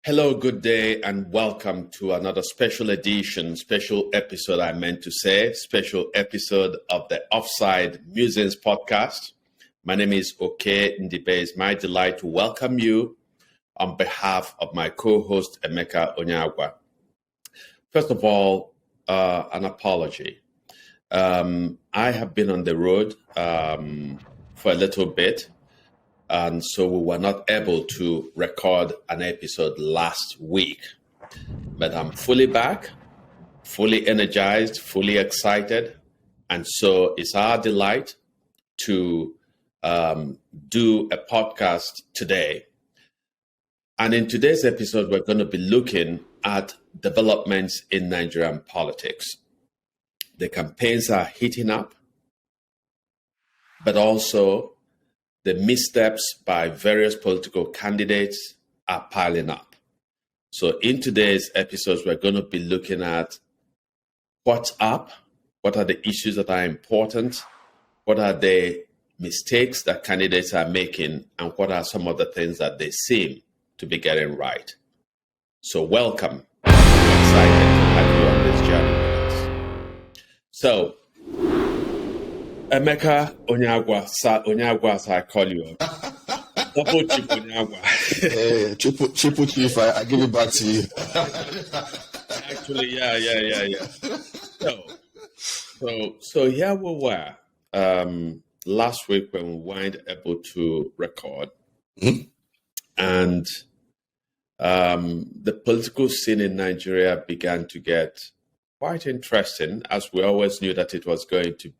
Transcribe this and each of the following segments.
Hello, good day, and welcome to another special episode, I meant to say, special episode of the Offside Musings Podcast. My name is Oke Ndibe. It's my delight to welcome you on behalf of my co-host, Emeka Onyeagwa. First of all, an apology. I have been on the road for a little bit. And so we were not able to record an episode last week. But I'm fully back, fully energized, fully excited. And so it's our delight to do a podcast today. And in today's episode, we're going to be looking at developments in Nigerian politics. The campaigns are heating up, but also the missteps by various political candidates are piling up. So in today's episodes, we're going to be looking at what's up, what are the issues that are important, what are the mistakes that candidates are making, and what are some of the things that they seem to be getting right. So welcome. I'm excited to have you on this journey with us. So, Emeka Onyeagwa, Onyeagwa, as I call you. Double Chief Onyeagwa. Hey, Triple Chief, I give it back to you. Actually, yeah. So here we were last week when we weren't able to record. Mm-hmm. And the political scene in Nigeria began to get quite interesting, as we always knew that it was going to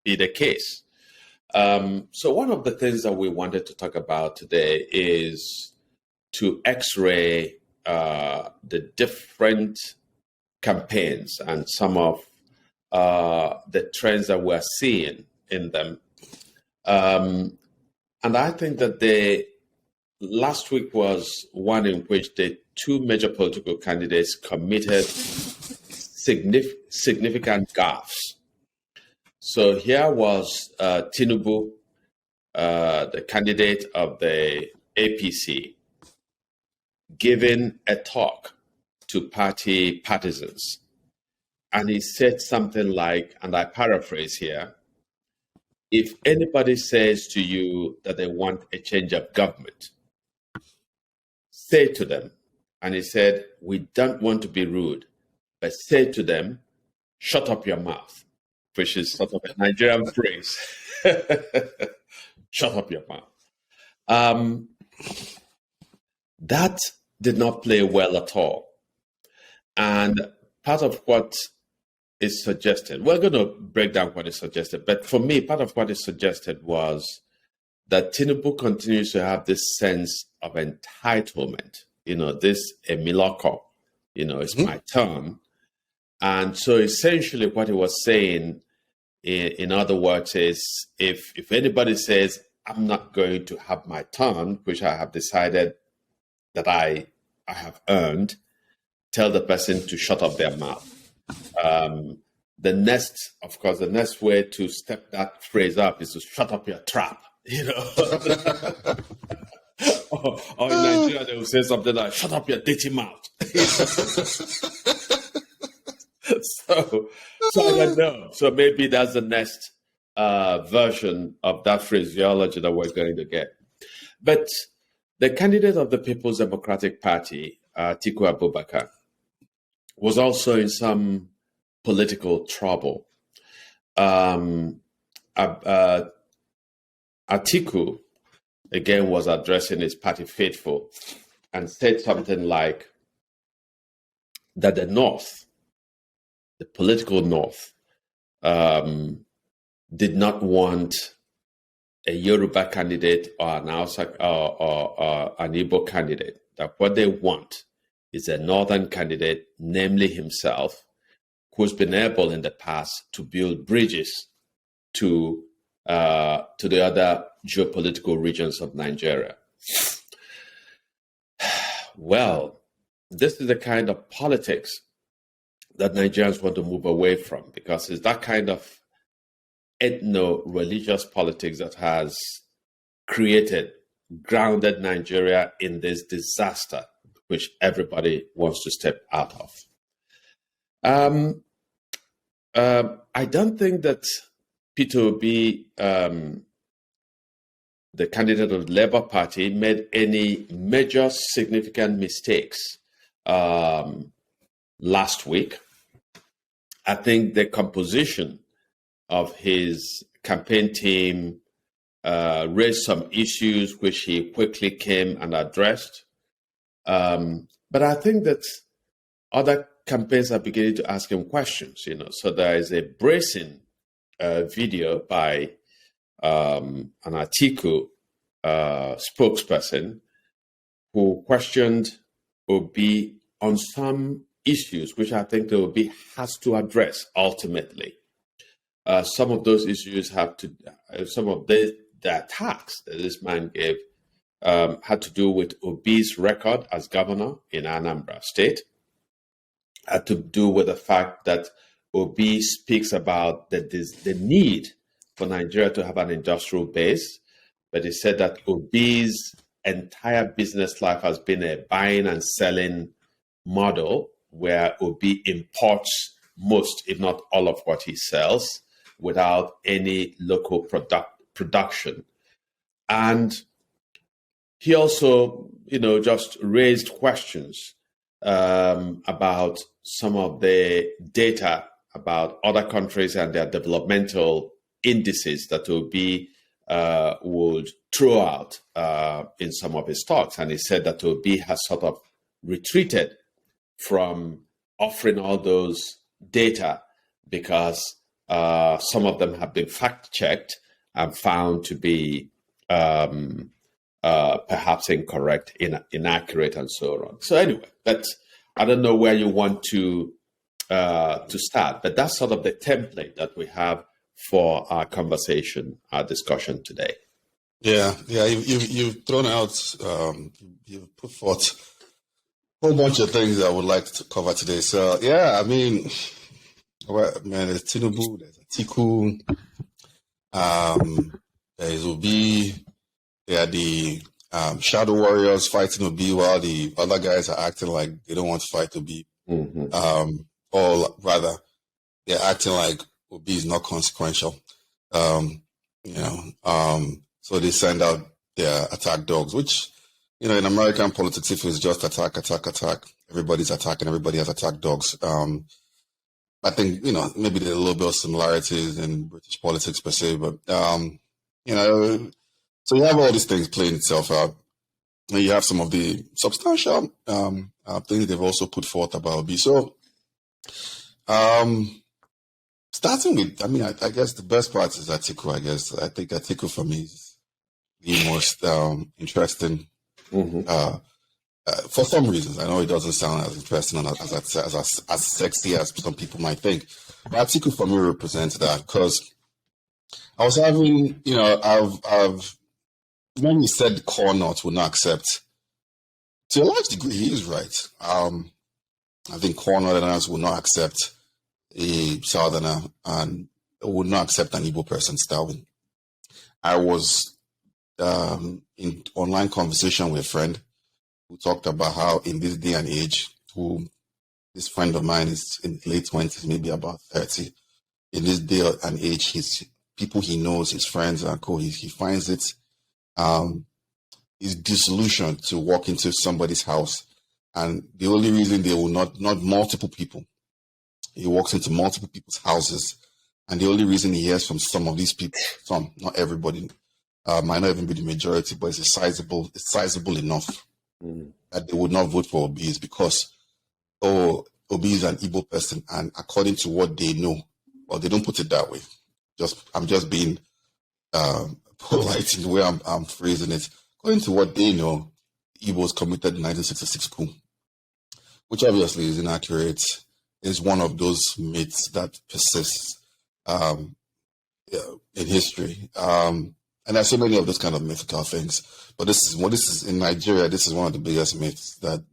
be the case. So one of the things that we wanted to talk about today is to x-ray the different campaigns and some of the trends that we're seeing in them. And I think that last week was one in which the two major political candidates committed significant gaffes. So here was Tinubu, the candidate of the APC, giving a talk to party partisans. And he said something like, and I paraphrase here, if anybody says to you that they want a change of government, say to them, and he said, we don't want to be rude, but say to them, shut up your mouth. Which is sort of a Nigerian phrase. Shut up your mouth. That did not play well at all. And part of what is suggested, we're going to break down what is suggested, but for me, part of what is suggested was that Tinubu continues to have this sense of entitlement. This Emiloko, it's my turn. And so essentially what he was saying, in other words, is if anybody says, I'm not going to have my turn, which I have decided that I have earned, tell the person to shut up their mouth. The next way to step that phrase up is to shut up your trap, or in Nigeria, they will say something like, shut up your dirty mouth. So I don't know. So maybe that's the next version of that phraseology that we're going to get. But the candidate of the People's Democratic Party, Atiku Abubakar, was also in some political trouble. Atiku, again, was addressing his party faithful and said something like that the political North, did not want a Yoruba candidate or an Hausa or an Igbo candidate. That what they want is a Northern candidate, namely himself, who's been able in the past to build bridges to the other geopolitical regions of Nigeria. Well, this is the kind of politics that Nigerians want to move away from, because it's that kind of ethno-religious politics that has grounded Nigeria in this disaster, which everybody wants to step out of. I don't think that Peter Obi, the candidate of the Labour Party, made any major significant mistakes last week. I think the composition of his campaign team raised some issues which he quickly came and addressed. But I think that other campaigns are beginning to ask him questions, So there is a bracing video by an Atiku spokesperson who questioned Obi on some issues which I think the Obi has to address ultimately. Some of those issues some of the attacks that this man gave had to do with Obi's record as governor in Anambra State, had to do with the fact that Obi speaks about the need for Nigeria to have an industrial base, but he said that Obi's entire business life has been a buying and selling model where Obi imports most, if not all, of what he sells without any local production. And he also, just raised questions about some of the data about other countries and their developmental indices that Obi would throw out in some of his talks. And he said that Obi has sort of retreated from offering all those data because some of them have been fact-checked and found to be perhaps incorrect, inaccurate, and so on. So anyway, I don't know where you want to start, but that's sort of the template that we have for our conversation, our discussion today. Yeah. You've thrown out, you've put forth a whole bunch of things I would like to cover today. So yeah, I mean, there's Tinubu, there's Atiku, there's Obi. They are the shadow warriors fighting Obi while the other guys are acting like they don't want to fight Obi. Mm-hmm. Or rather, they're acting like Obi is not consequential. So they send out their attack dogs, which, in American politics, if it's just attack, everybody's attacking, everybody has attack dogs. I think, maybe there are a little bit of similarities in British politics per se, but, so you have all these things playing itself out. And you have some of the substantial things they've also put forth about Obi. So, starting with, I guess the best part is Atiku, I guess. I think Atiku for me is the most interesting. Mm-hmm. For some reasons. I know it doesn't sound as interesting and as sexy as some people might think. But Atiku for me represents that because I was having, I've when he said the core north would not accept, to a large degree, he is right. I think core northerners will not accept a southerner and would not accept an Igbo person starving. I was in online conversation with a friend who talked about how in this day and age, this friend of mine is in late 20s, maybe about 30. In this day and age, his people he knows, his friends and co, he finds it is disillusioned to walk into somebody's house, and the only reason they will not multiple people. He walks into multiple people's houses, and the only reason he hears from some of these people, some, not everybody, might not even be the majority, but it's sizable enough that they would not vote for Obi is because Obi is an Igbo person, and according to what they know, well, they don't put it that way. I'm just being polite in the way I'm phrasing it. According to what they know, Igbos committed the 1966 coup, which obviously is inaccurate, is one of those myths that persists in history. And there's so many of those kind of mythical things. But this is in Nigeria, this is one of the biggest myths that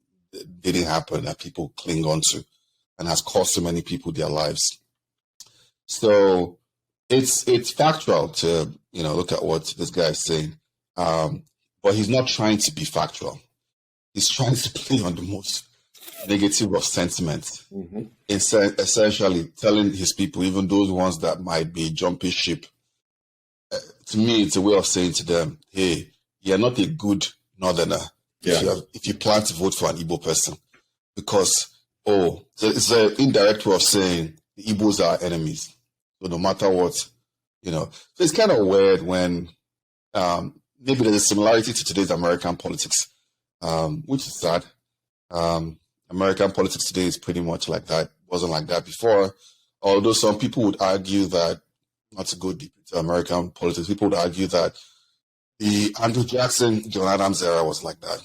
didn't happen, that people cling on to, and has cost so many people their lives. So it's factual to look at what this guy is saying, but he's not trying to be factual. He's trying to play on the most negative of sentiment. Essentially telling his people, even those ones that might be jumping ship, to me, it's a way of saying to them, hey, you're not a good northerner if you plan to vote for an Igbo person. Because, so it's an indirect way of saying the Igbos are enemies. So no matter what, so it's kind of weird when maybe there's a similarity to today's American politics, which is sad. American politics today is pretty much like that. It wasn't like that before. Although some people would argue that, not to go deep into American politics, people would argue that the Andrew Jackson, John Adams era was like that.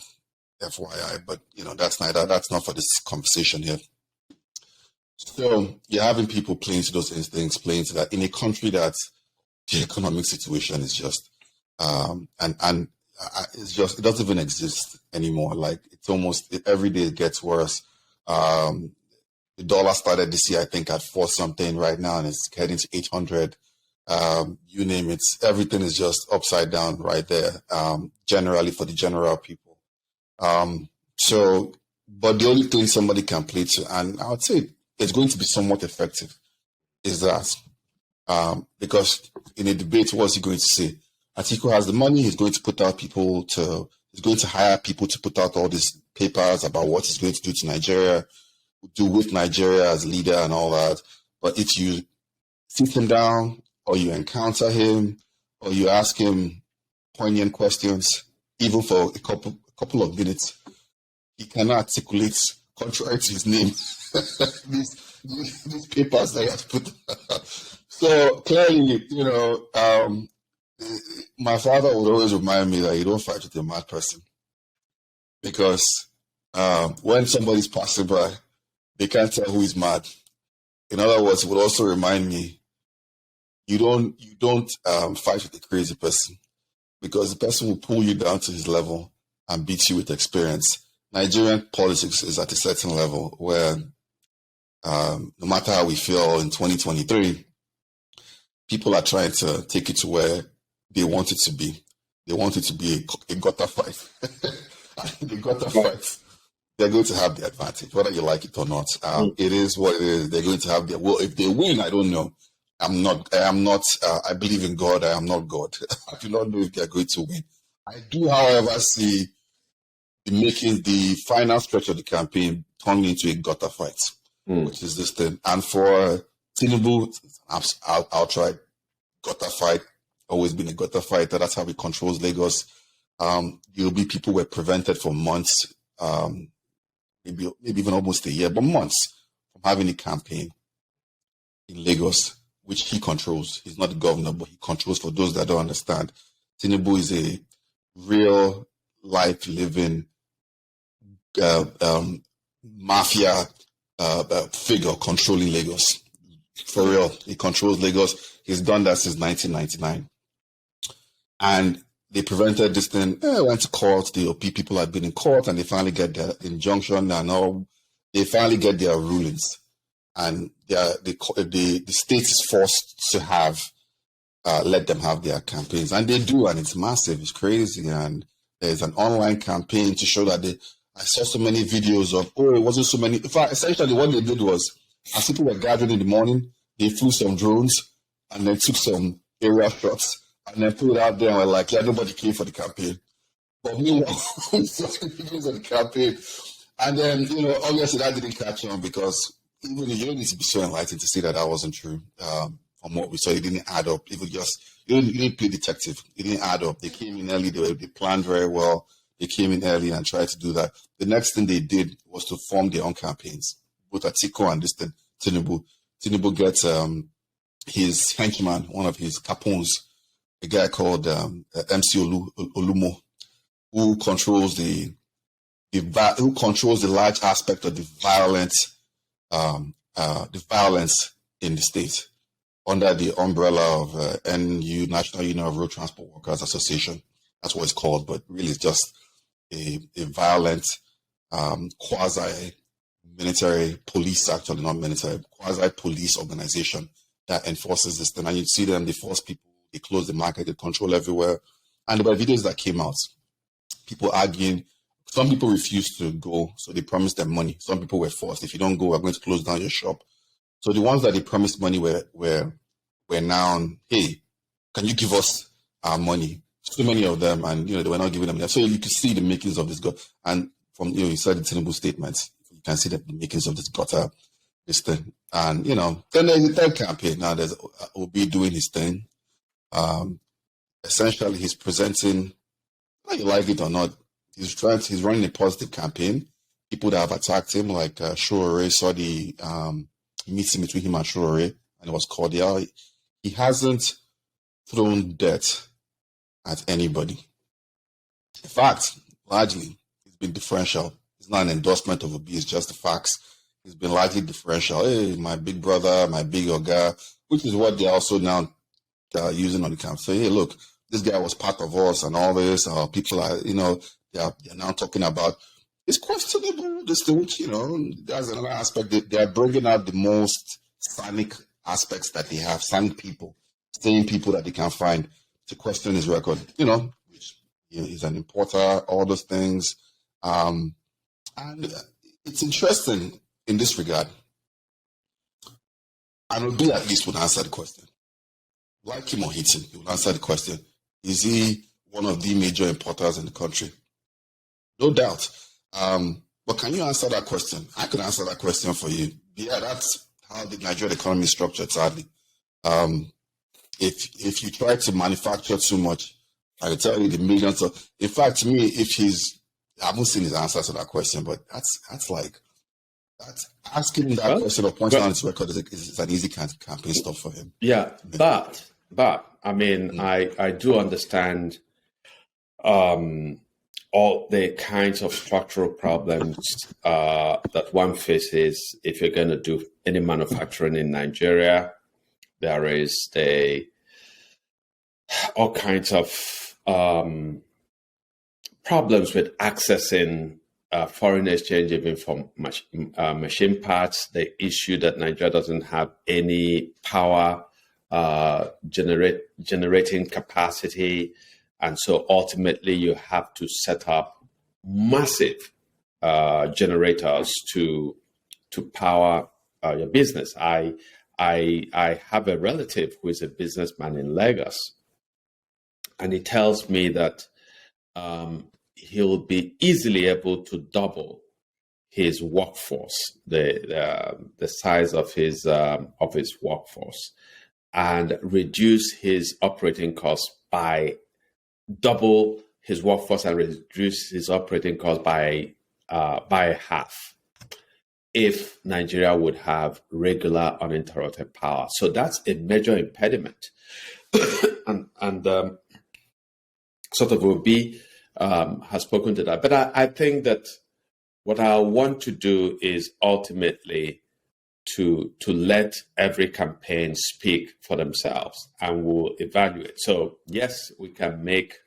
FYI, but that's not for this conversation here. So you're having people playing to those instincts, playing to that in a country that the economic situation is just it's just, it doesn't even exist anymore. Like, it's almost every day it gets worse. The dollar started this year, I think, at 4 something right now, and it's heading to 800. You name it, everything is just upside down right there. Generally for the general people. But the only thing somebody can play to, and I would say it's going to be somewhat effective, is that because in a debate, what's he going to say? Atiku has the money, he's going to he's going to hire people to put out all these papers about what he's going to do to Nigeria, do with Nigeria as leader and all that. But if you sit him down, or you encounter him, or you ask him poignant questions, even for a couple of minutes, he cannot articulate, contrary to his name, these papers that he has put out. So clearly, my father would always remind me that you don't fight with a mad person, because when somebody's passing by, they can't tell who is mad. In other words, it would also remind me, you don't fight with a crazy person, because the person will pull you down to his level and beat you with experience. Nigerian politics is at a certain level where no matter how we feel in 2023, people are trying to take it to where they want it to be. They want it to be a gutter fight. The gutter fight, they're going to have the advantage, whether you like it or not. It is what it is. They're going to have well, if they win, I don't know. I believe in God. I am not God. I do not know if they're going to win. I do, however, see making the final stretch of the campaign turn into a gutter fight, which is this thing. And for Tinubu, outright gutter fight, always been a gutter fight. That's how he controls Lagos. There'll be people who were prevented for months, maybe even almost a year, but months from having a campaign in Lagos, which he controls. He's not the governor, but he controls. For those that don't understand, Tinubu is a real life living mafia figure controlling Lagos. For real, he controls Lagos. He's done that since 1999. And they prevented this thing. Went to court. The OP people had been in court, and they finally get their injunction, and all. They finally get their rulings, and the state is forced to have let them have their campaigns, and they do, and it's massive. It's crazy, and there's an online campaign to show that I saw so many videos of, it wasn't so many. In fact, essentially what they did was, as people were gathering in the morning, they flew some drones and then took some aerial shots and then put it out there and were like, yeah, nobody came for the campaign. But meanwhile, videos of the campaign. And then, obviously that didn't catch on, because even you don't need to be so enlightened to see that wasn't true. From what we saw, it didn't add up. It was just, you didn't play detective. It didn't add up. They came in early. They planned very well. They came in early and tried to do that. The next thing they did was to form their own campaigns. Both Atiku and Tinubu. Tinubu gets his henchman, one of his capones, a guy called MC Olumo, who controls the large aspect of the violence in the state, under the umbrella of NU, National Union of Road Transport Workers Association. That's what it's called, but really it's just a violent quasi-military police, actually not military, quasi-police organization that enforces this thing. And you see them, they force people, they close the market, they control everywhere. And there were videos that came out, people arguing, Some people refused to go, so they promised them money. Some people were forced. If you don't go, we're going to close down your shop. So the ones that they promised money were now, hey, can you give us our money? So many of them, and they were not giving them. So you can see the makings of this gutter. And from you said the Tinubu statements, you can see the makings of this gutter, this thing. And then there's a third campaign. Now there's Obi doing his thing. Essentially, he's presenting, whether you like it or not, he's running a positive campaign. People that have attacked him, like Shore, saw the meeting between him and Shore, and it was cordial. He hasn't thrown dirt at anybody. In fact, largely, it's been differential. It's not an endorsement of Obi, it's just the facts. It's been largely differential. Hey, my big brother, my big Oga, which is what they're also now using on the camp. So, hey, look, this guy was part of us and all this. People are, they're now talking about, it's questionable, this thing, there's another aspect. They're bringing out the most cynic aspects that they have, cynic people, saying people that they can find to question his record, which he's an importer, all those things. And it's interesting in this regard. And Obi at least would answer the question. Like him or hate him, he will answer the question. Is he one of the major importers in the country? No doubt. But can you answer that question? I could answer that question for you. Yeah, that's how the Nigerian economy is structured, sadly. If you try to manufacture too much, I will tell you the millions of... In fact, to me, I haven't seen his answer to that question, but that's asking that question or pointing out his record is an easy campaign stuff for him. Yeah, but I mean, I do understand all the kinds of structural problems that one faces if you're going to do any manufacturing in Nigeria. There is all kinds of problems with accessing foreign exchange, even from machine parts. The issue that Nigeria doesn't have any power generating capacity. And so ultimately you have to set up massive generators to power your business. I have a relative who is a businessman in Lagos, and he tells me that he'll be easily able to double his workforce, the size of his workforce, and reduce his operating costs by double his workforce and reduce his operating costs by half if Nigeria would have regular uninterrupted power. So that's a major impediment. and sort of Obi has spoken to that. But I think that what I want to do is ultimately to let every campaign speak for themselves, and we'll evaluate. So yes, we can make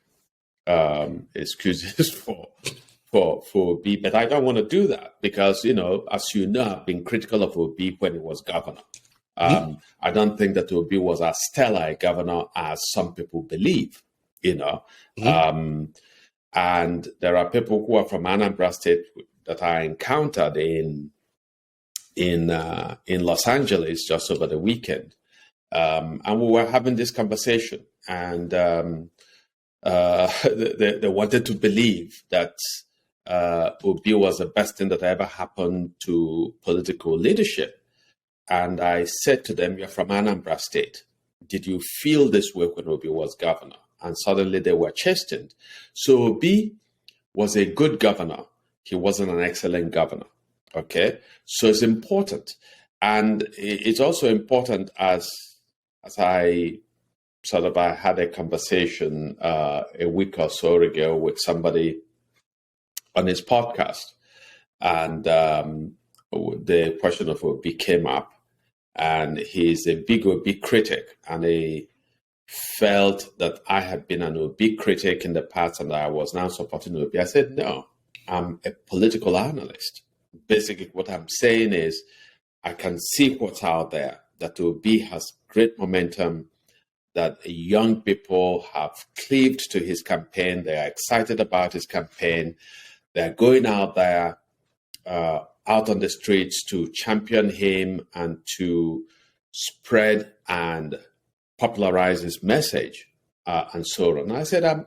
excuses for Obi, but I don't want to do that because, as you know, I've been critical of Obi when he was governor. I don't think that Obi was as stellar a governor as some people believe, And there are people who are from Anambra State that I encountered in Los Angeles just over the weekend, and we were having this conversation, and they wanted to believe that Obi was the best thing that ever happened to political leadership. And I said to them, "You're from Anambra State. Did you feel this way when Obi was governor?" And suddenly they were chastened. So Obi was a good governor. He wasn't an excellent governor. Okay, so it's important, and it's also important as I had a conversation a week or so ago with somebody on his podcast, and the question of Obi came up, and he's a big Obi critic, and he felt that I had been an Obi critic in the past and I was now supporting Obi. I said, no, I'm a political analyst. Basically, what I'm saying is I can see what's out there, that Obi has great momentum, that young people have cleaved to his campaign. They are excited about his campaign. They're going out there, out on the streets to champion him and to spread and popularize his message, and so on. And I said, I'm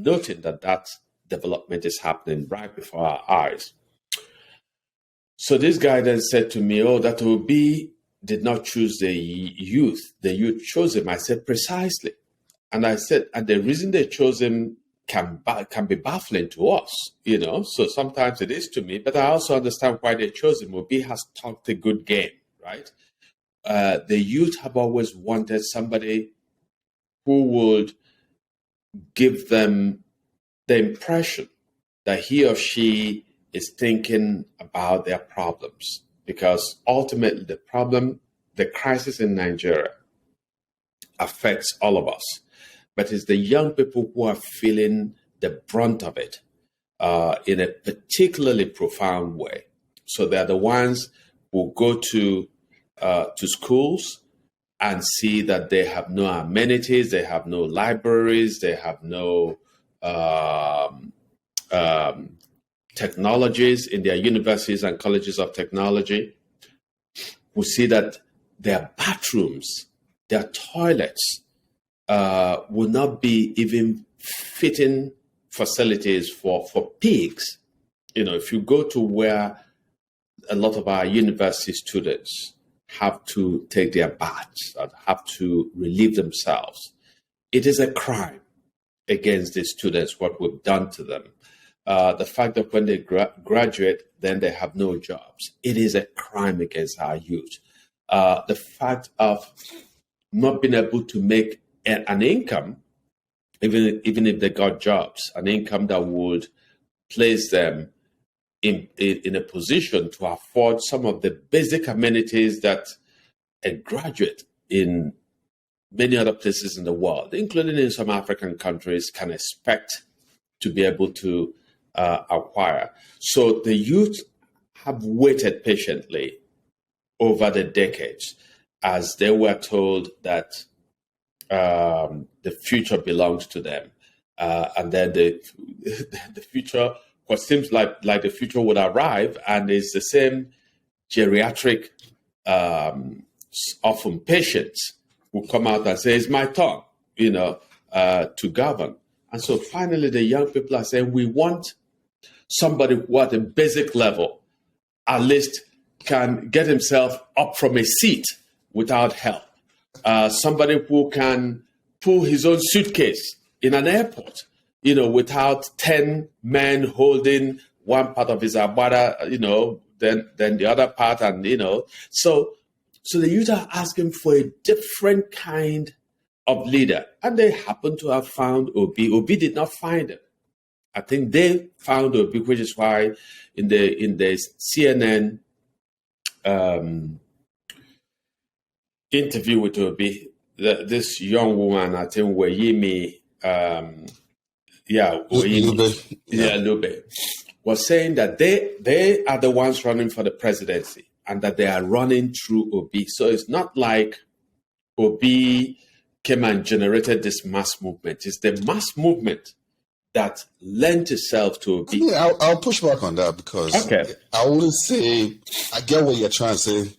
noting that development is happening right before our eyes. So this guy then said to me, that Obi did not choose the youth. The youth chose him. I said, precisely. And I said, and the reason they chose him can be baffling to us, So sometimes it is to me, but I also understand why they chose him. Obi has talked a good game, right? The youth have always wanted somebody who would give them the impression that he or she is thinking about their problems, because ultimately the crisis in Nigeria affects all of us, but it's the young people who are feeling the brunt of it in a particularly profound way. So they're the ones who go to schools and see that they have no amenities, they have no libraries, they have no technologies in their universities and colleges of technology. We see that their bathrooms, their toilets will not be even fitting facilities for pigs. If you go to where a lot of our university students have to take their baths and have to relieve themselves, it is a crime against these students, what we've done to them. The fact that when they graduate, then they have no jobs. It is a crime against our youth. The fact of not being able to make an income, even if they got jobs, an income that would place them in a position to afford some of the basic amenities that a graduate in many other places in the world, including in some African countries, can expect to be able to acquire. So the youth have waited patiently over the decades as they were told that the future belongs to them. And then the future, what seems like the future would arrive, and it's the same geriatric, often patients who come out and say, it's my turn, to govern. And so finally the young people are saying, we want somebody who at a basic level at least can get himself up from a seat without help. Somebody who can pull his own suitcase in an airport, without 10 men holding one part of his abada, then the other part, and So the youth are asking for a different kind of leader, and they happen to have found Obi. Obi did not find him. I think they found Obi, which is why in the CNN interview with Obi, this young woman, I think Weyimi, Lube, was saying that they are the ones running for the presidency and that they are running through Obi. So it's not like Obi came and generated this mass movement. It's the mass movement that lent itself to Obi. I'll push back on that because I wouldn't say, I get what you're trying to say,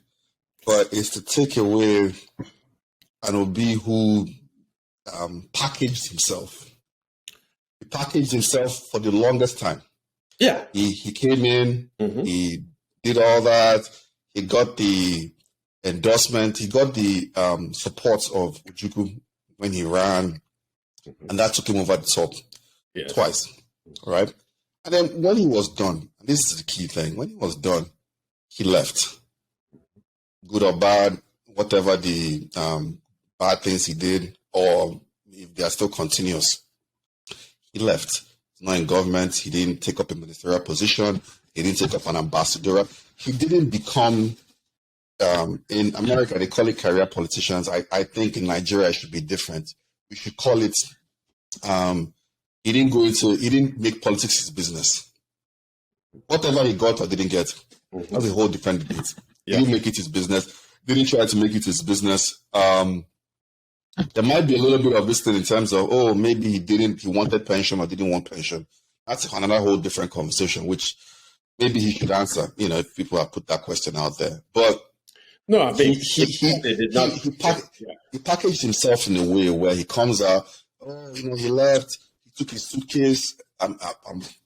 but it's to take away an Obi who packaged himself. He packaged himself for the longest time. Yeah. He came in, he did all that, he got the endorsement, he got the support of Ojukwu when he ran, and that took him over the top. Yes. Twice, right? And then when he was done, and this is the key thing, when he was done, he left. Good or bad, whatever the bad things he did, or if they are still continuous, he left. He's not in government, he didn't take up a ministerial position, he didn't take up an ambassador. He didn't become, in America, they call it career politicians. I think in Nigeria it should be different. We should call it, he didn't make politics his business. Whatever he got or didn't get, that's a whole different debate. He didn't make it his business, didn't try to make it his business. There might be a little bit of this thing in terms of, maybe he wanted pension or didn't want pension. That's another whole different conversation, which maybe he should answer, if people have put that question out there. But no, I mean, he packaged himself in a way where he comes out, he left, he took his suitcase. I'm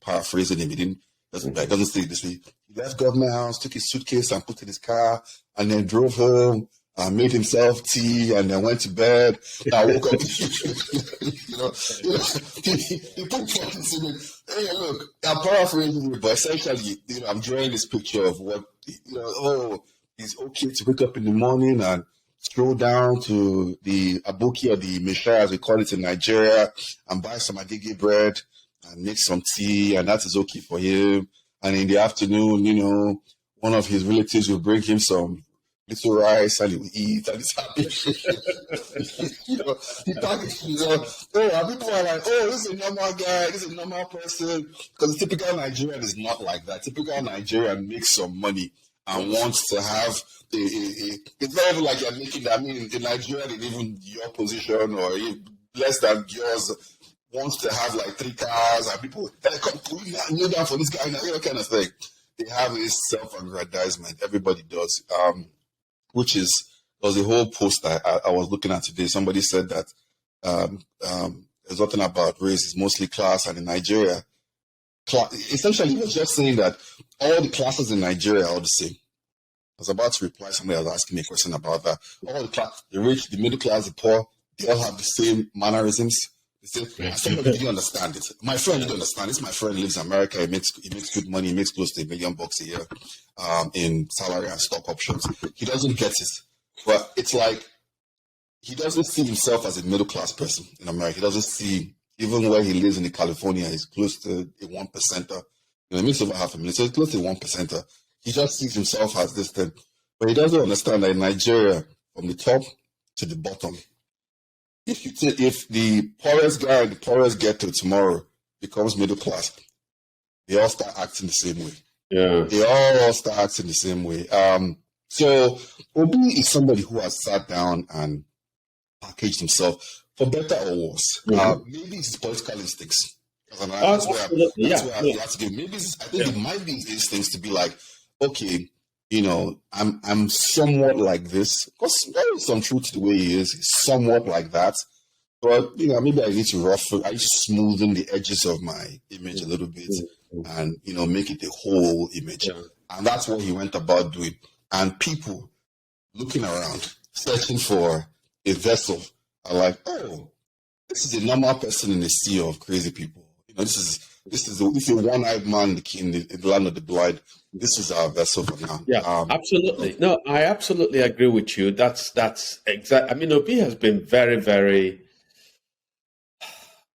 paraphrasing him. It doesn't say it this way. He left government house, took his suitcase and put it in his car, and then drove home. Made himself tea and then went to bed. I woke up. He put focus in it. Hey, look, I'm paraphrasing it, but essentially, I'm drawing this picture of what, it's okay to wake up in the morning and stroll down to the aboki or the mesha, as we call it in Nigeria, and buy some agege bread and make some tea, and that is okay for him. And in the afternoon, one of his relatives will bring him some little rice and he will eat and he's happy. People are like, this is a normal guy, this is a normal person. Because the typical Nigerian is not like that. Typical Nigerian makes some money and wants to have it's not even like you're making that. I mean, the Nigerian in even your position or less than yours wants to have like 3 cars and people come kneel down for this guy, kind of thing. They have this self-aggrandizement. Everybody does. Which is, there was a whole post I was looking at today. Somebody said that there's nothing about race, it's mostly class. And in Nigeria, essentially, he was just saying that all the classes in Nigeria are the same. I was about to reply, somebody was asking me a question about that. All the class, the rich, the middle class, the poor, they all have the same mannerisms. Somebody didn't understand it. My friend didn't understand. This my friend lives in America. He makes good money. He makes close to $1 million a year in salary and stock options. He doesn't get it. But it's like he doesn't see himself as a middle class person in America. He doesn't see, even where he lives in California, he's close to a 1%er. He makes over $500,000, so he's close to 1%er. He just sees himself as this thing. But he doesn't understand that in Nigeria, from the top to the bottom, if the poorest guy and the poorest ghetto tomorrow becomes middle class, they all start acting the same way. Yeah. They all start acting the same way. So Obi is somebody who has sat down and packaged himself for better or worse. Mm-hmm. Maybe it's political instincts. Maybe I think it might be instincts to be like, okay, I'm somewhat like this. Because there is some truth to the way he is. He's somewhat like that. But, maybe I need to smoothen the edges of my image a little bit and, make it a whole image. Yeah. And that's what he went about doing. And people looking around, searching for a vessel are like, oh, this is a normal person in a sea of crazy people. This is a one-eyed man in the land of the blind. This is our vessel for now. Yeah, absolutely. No, I absolutely agree with you. That's exact. I mean, Obi has been very, very.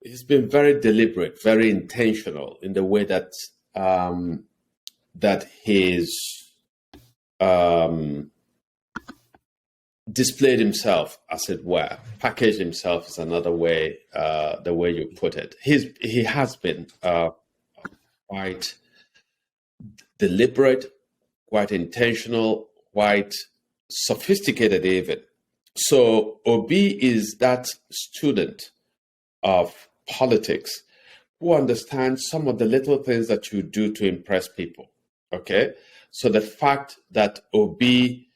He's been very deliberate, very intentional in the way that that he's displayed himself, as it were. Packaged himself is another way, the way you put it. He has been quite deliberate, quite intentional, quite sophisticated even. So Obi is that student of politics who understands some of the little things that you do to impress people. Okay? So the fact that Obi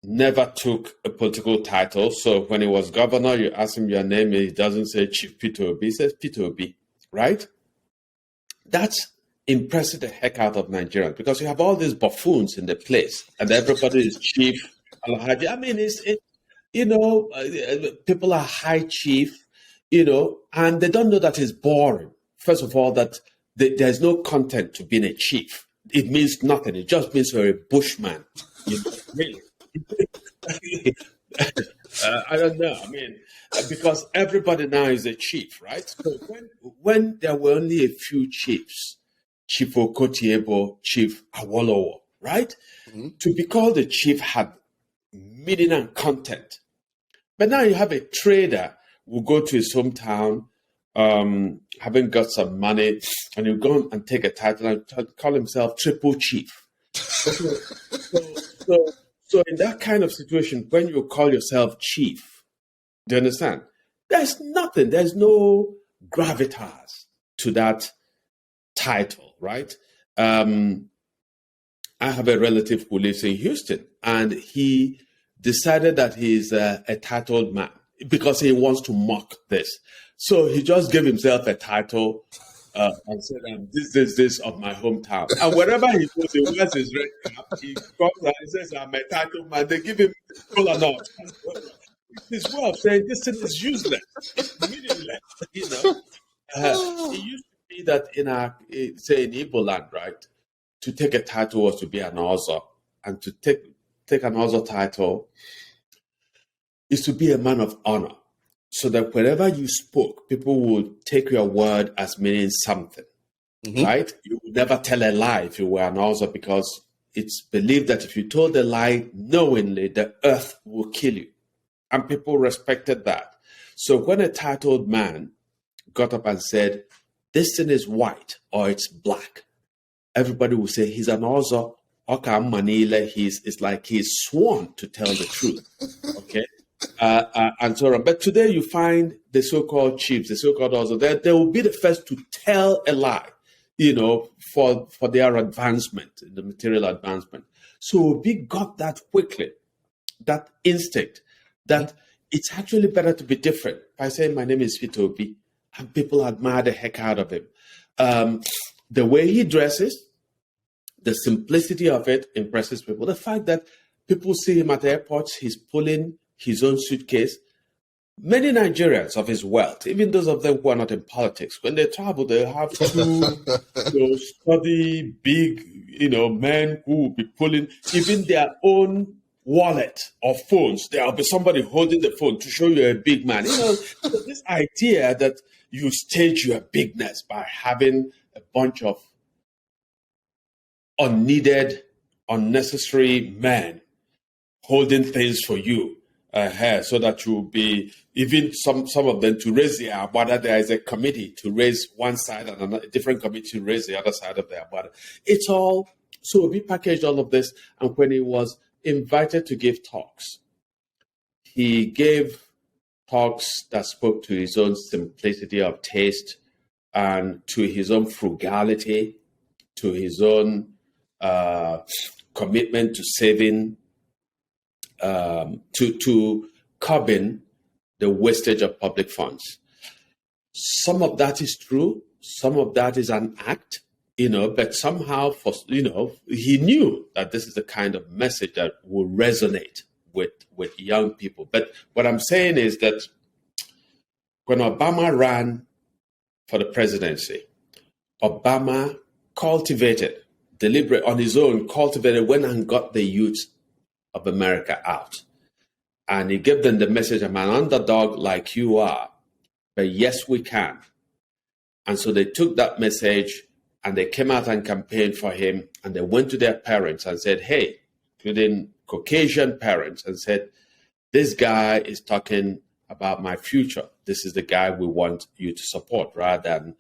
never took a political title. So when he was governor, you ask him your name, he doesn't say Chief Peter Obi, he says Peter Obi, right? That's impressing the heck out of Nigerians because you have all these buffoons in the place and everybody is Chief Alhaji. I mean, people are high chief, and they don't know that it's boring. First of all, that there's no content to being a chief. It means nothing. It just means you're a bushman. Really. I don't know. I mean, because everybody now is a chief, right? So when there were only a few chiefs, Chief Okotiebo, Chief Awolowo, right? Mm-hmm. To be called a chief had meaning and content. But now you have a trader who go to his hometown, having got some money, and you go and take a title and call himself triple chief. So in that kind of situation, when you call yourself chief, do you understand? There's nothing. There's no gravitas to that title, right? I have a relative who lives in Houston, and he decided that he's a titled man because he wants to mock this. So he just gave himself a title and said, this of my hometown. And wherever he goes, he wears his red cap. He comes and he says, I'm a titled man. They give him color note. His way of saying this thing is useless. It's meaningless, it used to be that say in Igbo land, right? To take a title was to be an Ozo, and to take an Ozo title is to be a man of honor, so that wherever you spoke, people would take your word as meaning something, right? You would never tell a lie if you were an Ozo, because it's believed that if you told a lie knowingly, the earth will kill you, and people respected that. So when a titled man got up and said, this thing is white or it's black, everybody will say he's an Ozo. It's like he's sworn to tell the truth. Okay. And so on. But today you find the so-called chiefs, the so-called Ozo, they will be the first to tell a lie, for their advancement, the material advancement. So Obi got that quickly, that instinct, that it's actually better to be different by saying my name is Vito Obi, and people admire the heck out of him. The way he dresses, the simplicity of it impresses people. The fact that people see him at airports, he's pulling his own suitcase. Many Nigerians of his wealth, even those of them who are not in politics, when they travel, they have two study big, men who will be pulling even their own wallet or phones. There will be somebody holding the phone to show you're a big man. This idea that you stage your bigness by having a bunch of unneeded, unnecessary men holding things for you, so that you'll be, even some of them to raise the abada. There is a committee to raise one side and a different committee to raise the other side of the abada. It's all, so we packaged all of this. And when he was invited to give talks, he gave talks that spoke to his own simplicity of taste and to his own frugality, to his own commitment to saving, to curbing the wastage of public funds. Some of that is true. Some of that is an act, but somehow, he knew that this is the kind of message that will resonate with young people. But what I'm saying is that when Obama ran for the presidency, Obama on his own, went and got the youth of America out. And he gave them the message, I'm an underdog like you are, but yes, we can. And so they took that message and they came out and campaigned for him, and they went to their parents and said, hey, including Caucasian parents, and said, this guy is talking about my future. This is the guy we want you to support, rather than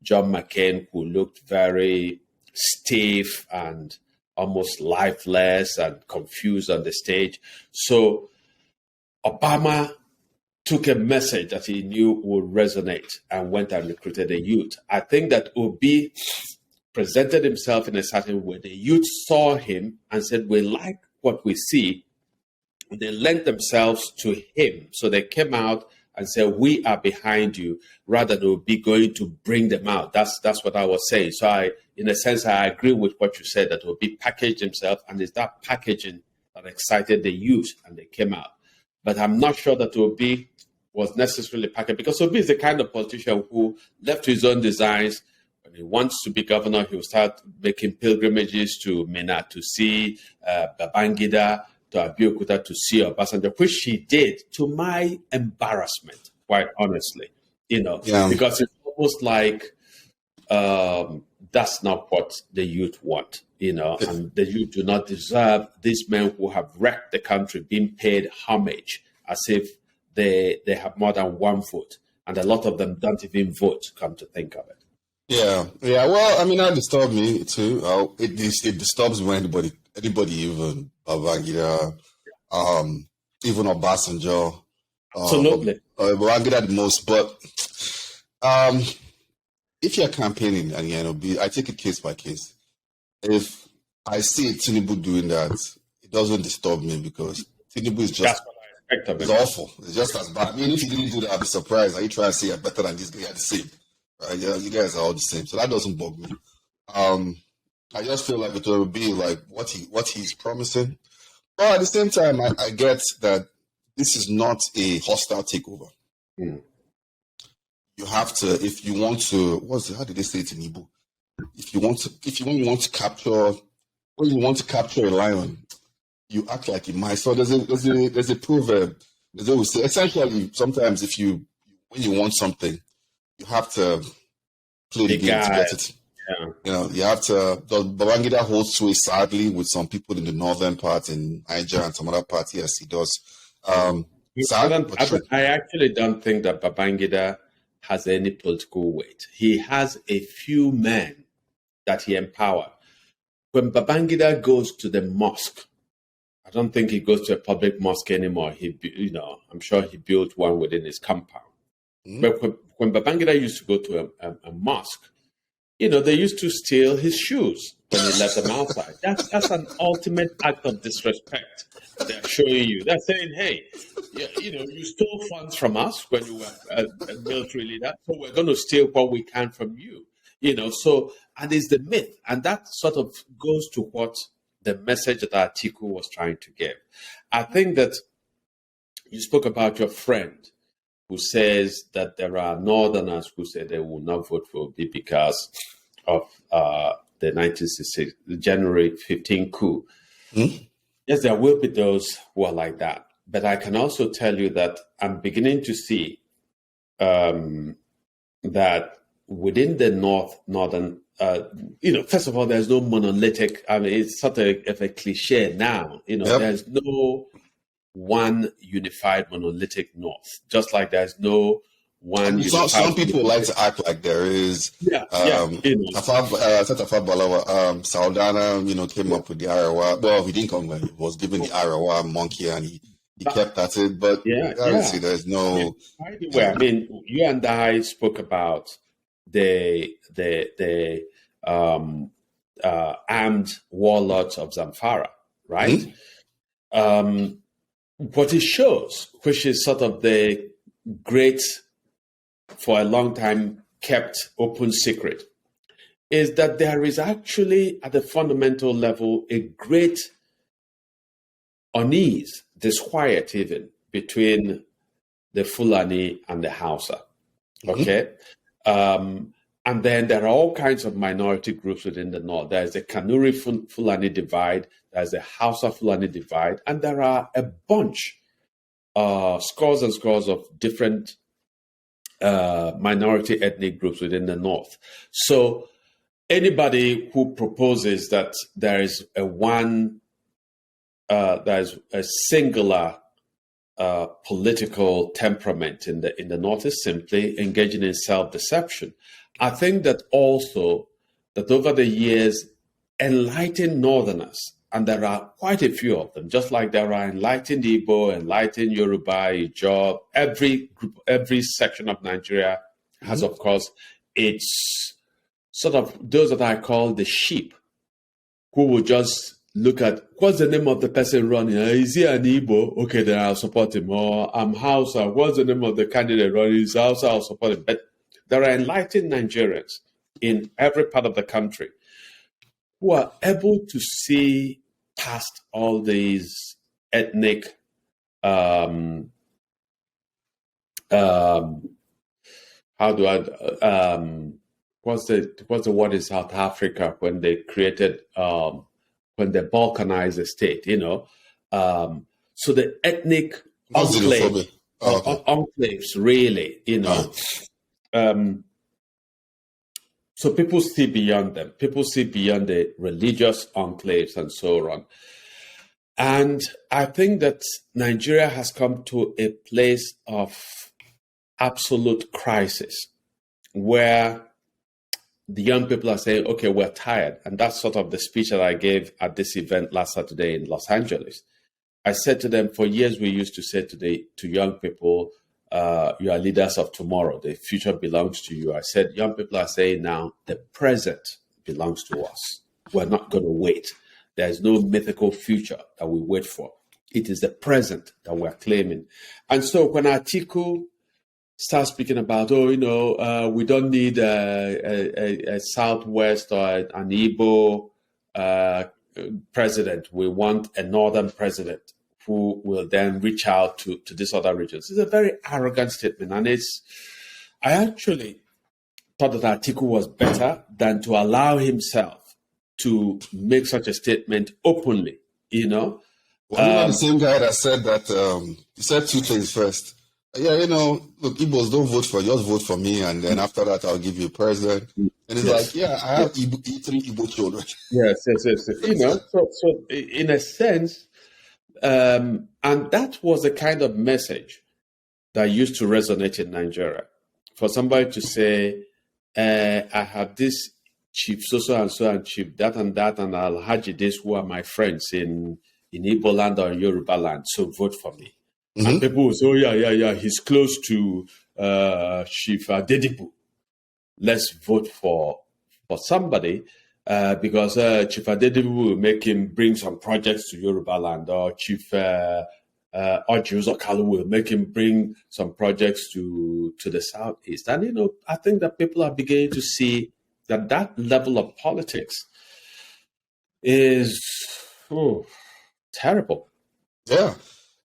John McCain, who looked very stiff and almost lifeless and confused on the stage. So Obama took a message that he knew would resonate and went and recruited a youth. I think that Obi presented himself in a certain way. The youth saw him and said, we like what we see. They lent themselves to him. So they came out and said, we are behind you, rather than Obi going to bring them out. That's what I was saying. So in a sense, I agree with what you said, that Obi packaged himself, and it's that packaging that excited the youth, and they came out. But I'm not sure that Obi was necessarily packaged, because Obi is the kind of politician who, left to his own designs, when he wants to be governor, he will start making pilgrimages to Minna to see Babangida, to Abiyokuta to see Obasanjo, which he did, to my embarrassment, quite honestly, because it's almost like that's not what the youth want, and the youth do not deserve these men who have wrecked the country being paid homage as if they have more than one vote, and a lot of them don't even vote, come to think of it. Yeah. Well, I mean, that disturbs me too. It disturbs me when anybody, even Babangida, even Obasanjo, absolutely, Babangida the most. But if you're campaigning and I take it case by case. If I see Tinubu doing that, it doesn't disturb me because Tinubu is just it's awful. It's just as bad. I mean, if you didn't do that, I'd be surprised. Are you trying to say you're better than this guy? You're the same. Right? Yeah, you guys are all the same. So that doesn't bug me. I just feel like it will be like what he's promising. But at the same time, I get that this is not a hostile takeover. Mm. You have to, if you want to, how did they say it in Igbo? If you want to capture a lion, you act like a mice. So there's a proverb. They always say, essentially, sometimes when you want something, you have to play the game to get it. Yeah. You know, you have to. Babangida holds sway sadly with some people in the northern part in Niger and some other parts. Yes, he does. I actually don't think that Babangida has any political weight. He has a few men that he empowered. When Babangida goes to the mosque, I don't think he goes to a public mosque anymore. I'm sure he built one within his compound. Mm-hmm. But when Babangida used to go to a mosque, they used to steal his shoes when he left them outside. That's an ultimate act of disrespect. They're showing you. They're saying, hey, you stole funds from us when you were a military leader, so we're going to steal what we can from you. And it's the myth. And that sort of goes to what the message that Atiku was trying to give. I think that you spoke about your friend who says that there are Northerners who say they will not vote for Obi because of the 1966, the January 15 coup. Mm-hmm. Yes, there will be those who are like that. But I can also tell you that I'm beginning to see that within the northern, first of all, there's no monolithic. I mean, it's sort of a cliche now. Yep. There's no one unified monolithic North. Just like there's no one. Some people like to act like there is. Saldana, came up with the Arawa. Well, he didn't come. He was given the Arawa monkey, and he kept at it. But see, there's no. By the way, I mean, you and I spoke about the armed warlords of Zamfara, right? Mm-hmm. What it shows, which is sort of the great, for a long time, kept open secret, is that there is actually, at the fundamental level, a great unease, disquiet even, between the Fulani and the Hausa. Okay? Mm-hmm. And then there are all kinds of minority groups within the North. There's the Kanuri Fulani divide, there's the Hausa Fulani divide, and there are a bunch, scores and scores of different minority ethnic groups within the North. So anybody who proposes that there is there's a singular political temperament in the North is simply engaging in self-deception. I think that also that over the years, enlightened Northerners, and there are quite a few of them, just like there are enlightened Igbo, enlightened Yoruba, Ijaw, every section of Nigeria has, of course, its sort of those that I call the sheep, who will just look at what's the name of the person running. Is he an Igbo? Okay, then I'll support him. Or I'm Hausa. What's the name of the candidate running? Is Hausa? I'll support him. But there are enlightened Nigerians in every part of the country who are able to see past all these ethnic what's the word in South Africa when they created when they balkanized the state, so the ethnic enclaves really, so people see beyond them. People see beyond the religious enclaves and so on. And I think that Nigeria has come to a place of absolute crisis where the young people are saying, okay, we're tired. And that's sort of the speech that I gave at this event last Saturday in Los Angeles. I said to them, for years we used to say to young people, you are leaders of tomorrow. The future belongs to you. I said, young people are saying now, the present belongs to us. We're not going to wait. There is no mythical future that we wait for. It is the present that we're claiming. And so when Atiku starts speaking about, we don't need a Southwest or an Igbo president. We want a Northern president who will then reach out to these other regions. It's a very arrogant statement. And I actually thought that Atiku was better than to allow himself to make such a statement openly, Well, you're not the same guy that said that, he said two things first. Yeah, look, Igbos don't vote for you, just vote for me, and then after that, I'll give you a president. And it's like, yeah, I have three Igbo children. Yes. So in a sense, and that was the kind of message that used to resonate in Nigeria. For somebody to say, I have this chief so and so and chief that and Alhaji this who are my friends in Igbo land or Yoruba land, so vote for me. Mm-hmm. And people will say, oh, yeah, he's close to Chief Adedibu. Let's vote for somebody because Chief Adedibu will make him bring some projects to Yoruba land, or Chief Ojuzo Kalu will make him bring some projects to the Southeast. And, I think that people are beginning to see that level of politics is terrible. Yeah.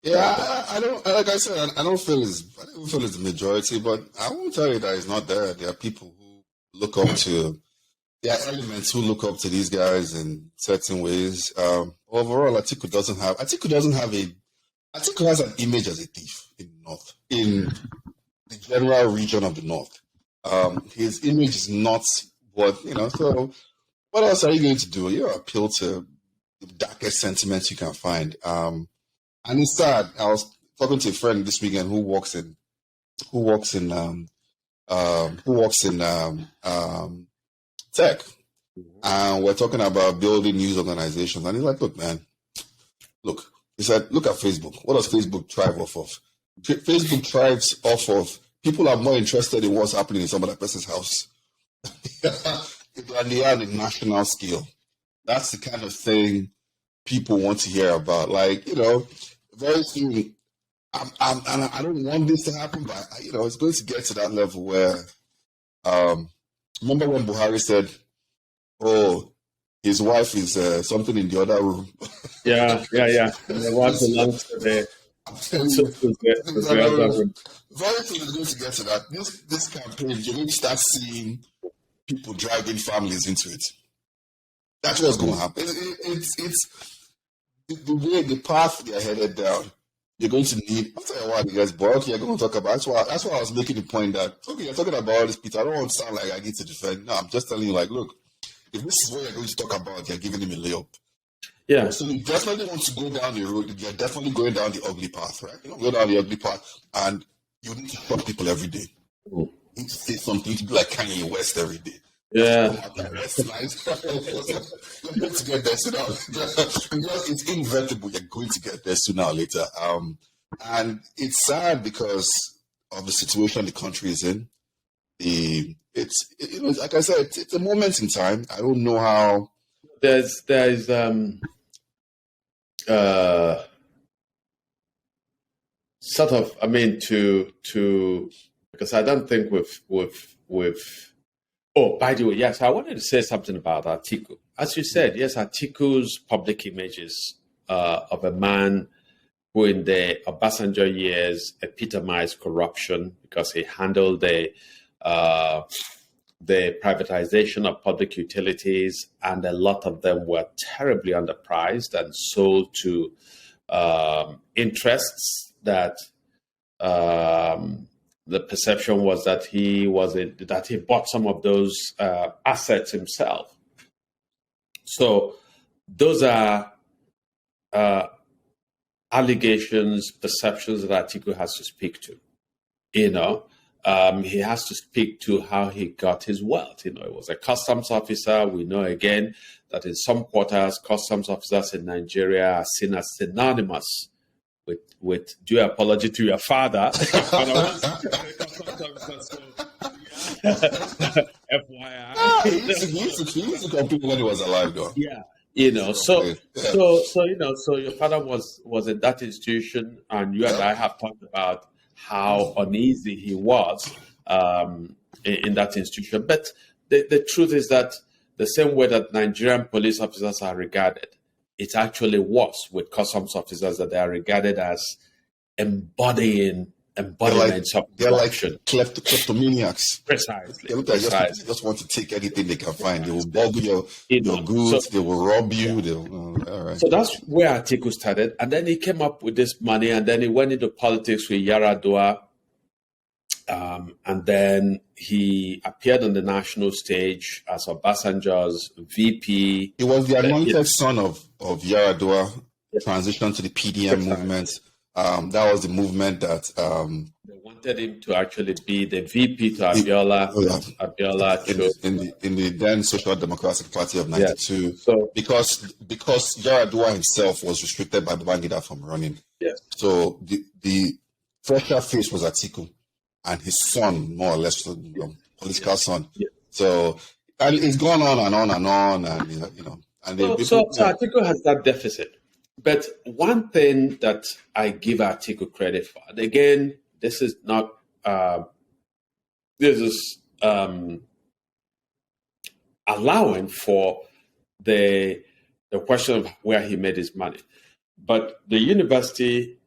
Yeah, I don't. Like I said, I don't feel it's the majority, but I won't tell you that it's not there. There are people who look up to. There are elements who look up to these guys in certain ways. Overall, Atiku has an image as a thief in the north, in the general region of the north. His image is not what So, what else are you going to do? You appeal to the darkest sentiments you can find. And it's sad. I was talking to a friend this weekend who works in tech, and we're talking about building news organizations. And he's like, "Look, man, he said, look at Facebook. What does Facebook thrive off of? Facebook thrives off of people are more interested in what's happening in some other person's house than they are on a national scale. That's the kind of thing people want to hear about. Very soon, I don't want this to happen, but it's going to get to that level where, remember when Buhari said, "Oh, his wife is something in the other room." Yeah. The one belongs to the other room. Very soon it's going to get to that. This campaign, you're going to start seeing people dragging families into it. That's what's going to happen. It's the path they're headed down. You're going to need. I'll tell you what, guys. But okay, you're going to talk about. That's why I was making the point that you're talking about all this, Peter. I don't want to sound like I need to defend. No, I'm just telling you, look, if this is what you're going to talk about, you're giving him a layup. Yeah. So you definitely want to go down the road. You're definitely going down the ugly path, right? Go down the ugly path, and you need to shock people every day. You need to say something. You need to be like Kanye West every day. Yeah. That's nice. You're going to get there sooner or later. It's inevitable. You're going to get there sooner or later. And it's sad because of the situation the country is in. It's like I said, it's a moment in time. I don't know how. There's sort of, to because I don't think with. Oh, by the way, yes, I wanted to say something about Atiku. As you said, yes, Atiku's public image is of a man who in the Obasanjo years epitomized corruption because he handled the privatization of public utilities, and a lot of them were terribly underpriced and sold to interests that the perception was that he bought some of those assets himself. So those are allegations, perceptions that Atiku has to speak to. He has to speak to how he got his wealth. He was a customs officer. We know again that in some quarters, customs officers in Nigeria are seen as synonymous with due apology to your father. FYI. He used to compete when he was alive, though. Yeah. So your father was in that institution, and you and I have talked about how uneasy he was in that institution. But the truth is that the same way that Nigerian police officers are regarded, it's actually worse with customs officers, that they are regarded as embodiments of corruption. Like kleptomaniacs. Precisely. They look like just want to take anything they can find. They will boggle your goods. They will rob you. All right. So that's where Atiku started. And then he came up with this money, and then he went into politics with Yaradua. And then he appeared on the national stage as Obasanjo's VP. He was the anointed son of Yaradua, transitioned to the PDM movement. That was the movement that they wanted him to actually be the VP to Abiola. Abiola in the then Social Democratic Party of '92. Yes. So because Yaradua himself was restricted by Babangida from running. Yes. So the fresher face was Atiku, and his son, more or less, political son. Yes. So and it's gone on and on and on, and so Atiku has that deficit. But one thing that I give Atiku credit for, and again, this is not, allowing for the question of where he made his money. But the university,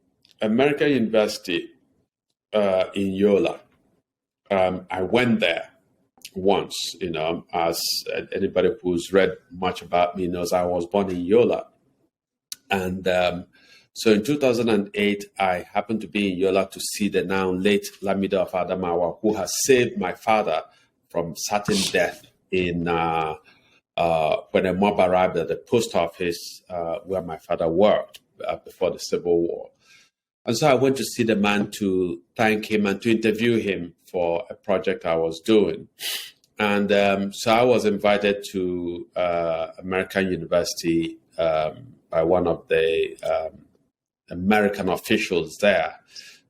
American University in Yola, I went there once, as anybody who's read much about me knows, I was born in Yola. And so in 2008, I happened to be in Yola to see the now late Lamido of Adamawa, who has saved my father from certain death when a mob arrived at the post office where my father worked before the Civil War. And so I went to see the man to thank him and to interview him for a project I was doing. And so I was invited to American University by one of the American officials there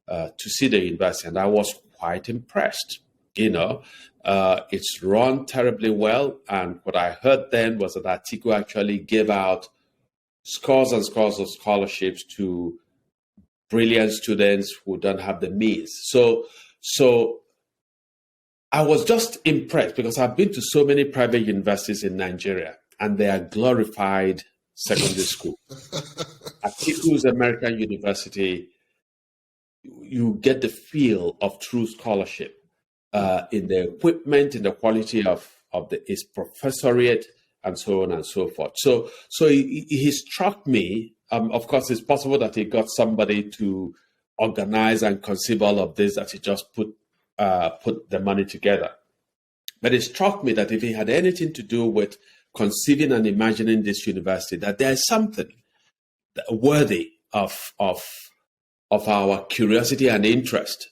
to see the university, and I was quite impressed. It's run terribly well, and what I heard then was that Atiku actually gave out scores and scores of scholarships to brilliant students who don't have the means. So I was just impressed because I've been to so many private universities in Nigeria, and they are glorified secondary school. Atiku's American University, you get the feel of true scholarship in the equipment, in the quality of its professoriate, and so on and so forth. So he struck me. Of course, it's possible that he got somebody to organize and conceive all of this, that he just put the money together. But it struck me that if he had anything to do with conceiving and imagining this university, that there is something worthy of our curiosity and interest,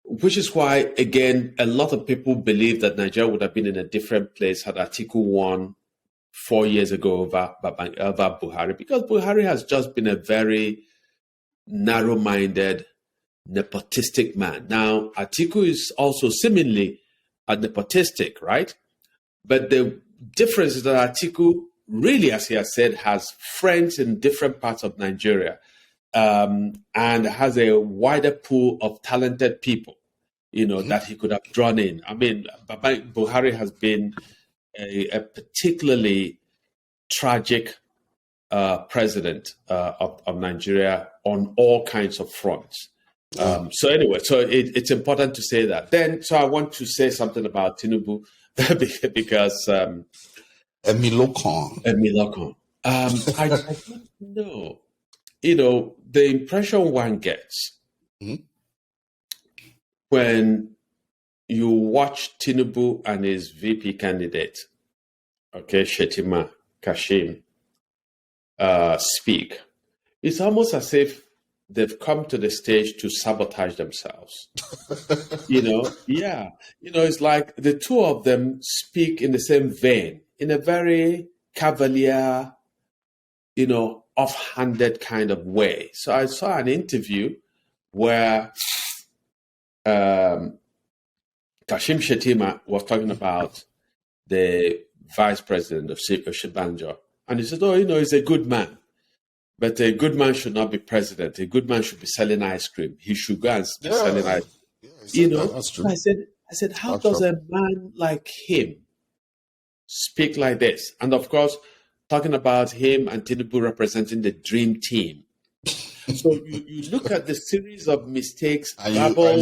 which is why, again, a lot of people believe that Nigeria would have been in a different place had Atiku won 4 years ago over Buhari, because Buhari has just been a very narrow-minded, nepotistic man. Now, Atiku is also seemingly nepotistic, right? But the difference is that Atiku really, as he has said, has friends in different parts of Nigeria, and has a wider pool of talented people, that he could have drawn in. I mean, Buhari has been a particularly tragic president of Nigeria on all kinds of fronts. So anyway, it's important to say that. Then, so I want to say something about Tinubu because Emilokon. I don't know. The impression one gets when you watch Tinubu and his VP candidate, Shetima Kashim, speak, it's almost as if they've come to the stage to sabotage themselves. It's like the two of them speak in the same vein, in a very cavalier, offhanded kind of way. So I saw an interview where Kashim Shettima was talking about the vice president of Shibanjo. And he said, he's a good man. But a good man should not be president. A good man should be selling ice cream. He should go and be selling ice cream. That's true. I said, how does a man like him speak like this? And of course, talking about him and Tinubu representing the dream team. So you look at the series of mistakes. And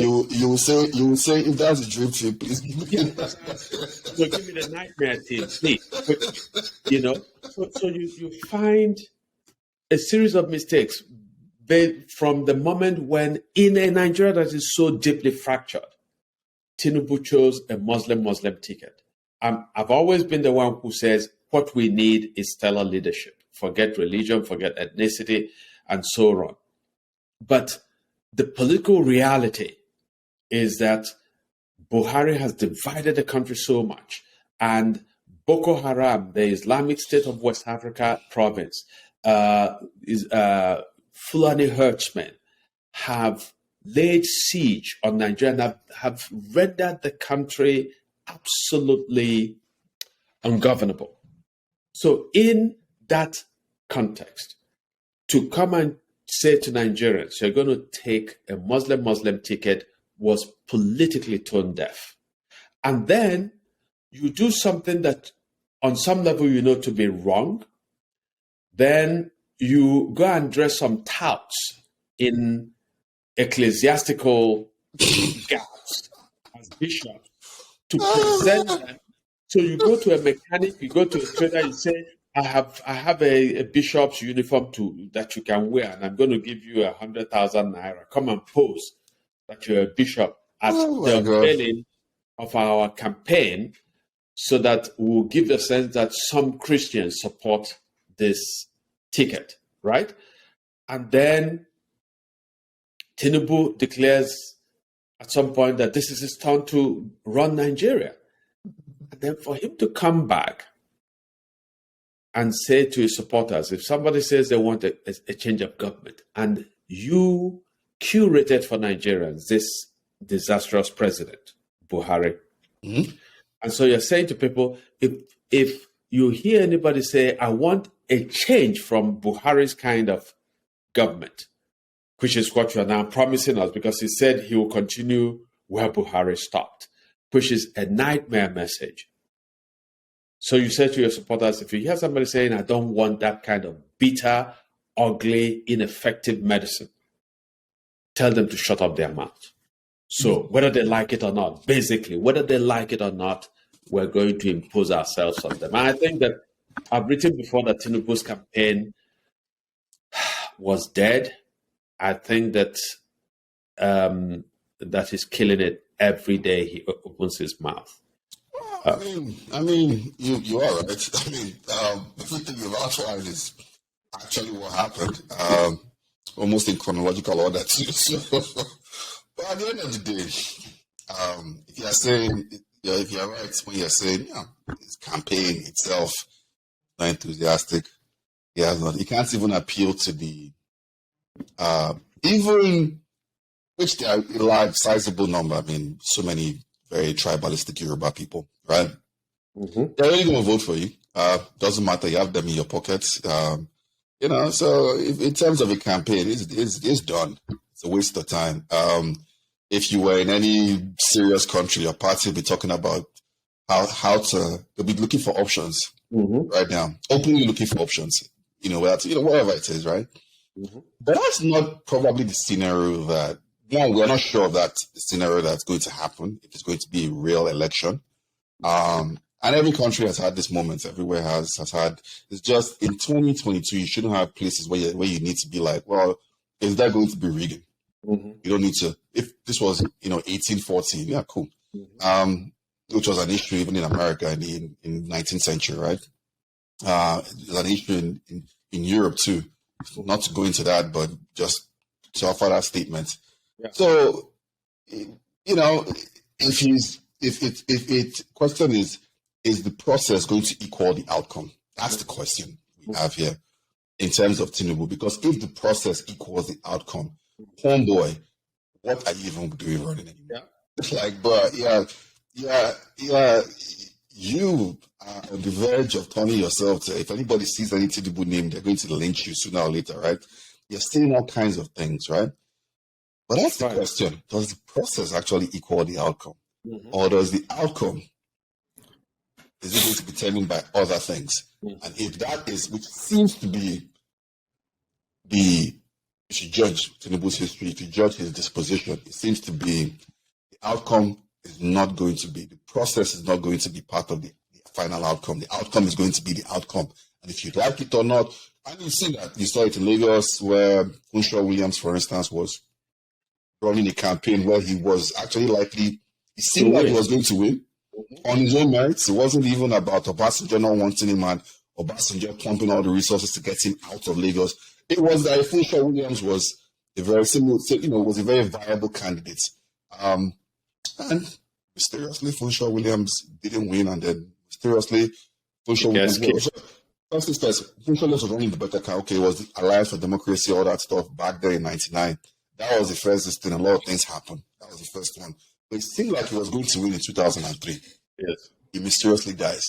you will say if that's a dream team, please. So give me the nightmare team, please. So you find a series of mistakes from the moment when in a Nigeria that is so deeply fractured, Tinubu chose a Muslim ticket. I've always been the one who says what we need is stellar leadership. Forget religion, forget ethnicity, and so on. But the political reality is that Buhari has divided the country so much, and Boko Haram, the Islamic State of West Africa province, Fulani herdsmen have laid siege on Nigeria and have rendered the country absolutely ungovernable. So in that context, to come and say to Nigerians, you're going to take a Muslim ticket was politically tone deaf. And then you do something that on some level you know to be wrong. Then you go and dress some touts in ecclesiastical gowns as bishops to present them. So you go to a mechanic, you go to a trader, you say, I have a bishop's uniform that you can wear, and I'm going to give you 100,000 naira. Come and pose that you're a bishop at the unveiling of our campaign, so that we'll give the sense that some Christians support this ticket, right? And then Tinubu declares at some point that this is his turn to run Nigeria. And then for him to come back and say to his supporters, if somebody says they want a change of government, and you curated for Nigerians this disastrous president, Buhari, and so you're saying to people, if you hear anybody say, I want a change from Buhari's kind of government, which is what you are now promising us, because he said he will continue where Buhari stopped, which is a nightmare message. So you say to your supporters, if you hear somebody saying, I don't want that kind of bitter, ugly, ineffective medicine, tell them to shut up their mouth. So whether they like it or not, basically, whether they like it or not, we're going to impose ourselves on them. And I think that I've written before that Tinubu's campaign was dead. I think that that he's killing it every day he opens his mouth. I mean, you are right. I mean, everything you've outlined is actually what happened, almost in chronological order too. So, but at the end of the day, if you're saying, if you're right when you're saying, his campaign itself not enthusiastic, he can't even appeal to the even which they are a large, sizable number. I mean, so many very tribalistic Yoruba people, right? They're really going to vote for you. Doesn't matter. You have them in your pockets. So if, in terms of a campaign, it's done. It's a waste of time. If you were in any serious country, your party will be talking about they'll be looking for options right now, openly looking for options, whatever it is, right? But that's not probably the scenario that, we're not sure of that scenario that's going to happen, if it's going to be a real election. And every country has had this moment, everywhere has had, it's just in 2022, you shouldn't have places where you need to be like, well, is that going to be rigging? You don't need to, if this was, 1814, yeah, cool. Which was an issue even in America in the 19th century, right? There's an issue in Europe too. Not to go into that, but just to offer that statement. Yeah. So, question is the process going to equal the outcome? That's the question we have here. in terms of Tinubu, because if the process equals the outcome, homeboy, what are you even doing running anymore? Yeah. It's like, bro, you are on the verge of turning yourself to, if anybody sees any Tinubu name, they're going to lynch you sooner or later, right? You're seeing all kinds of things, right? But that's the question. Does the process actually equal the outcome? Mm-hmm. Or does the outcome, is it going to be determined by other things? Mm-hmm. And if that is, which seems to be if you judge Tinubu's history, if you judge his disposition, it seems to be the outcome is not going to be, the process is not going to be part of the final outcome. The outcome is going to be the outcome. And if you like it or not, and you see that, you saw it in Lagos where Funshaw Williams, for instance, was running a campaign where he was actually likely, it seemed like he was going to win on his own merits. It wasn't even about Obasanjo not wanting him and Obasanjo pumping all the resources to get him out of Lagos. It was that Funshaw Williams was a very similar, was a very viable candidate. And mysteriously, Funshaw Williams didn't win, and then mysteriously, Funshaw Williams was running the better car. Okay, it was the Alliance for Democracy, all that stuff back there in 99. That was the first thing. A lot of things happened. That was the first one. But it seemed like he was going to win in 2003. Yes. He mysteriously dies.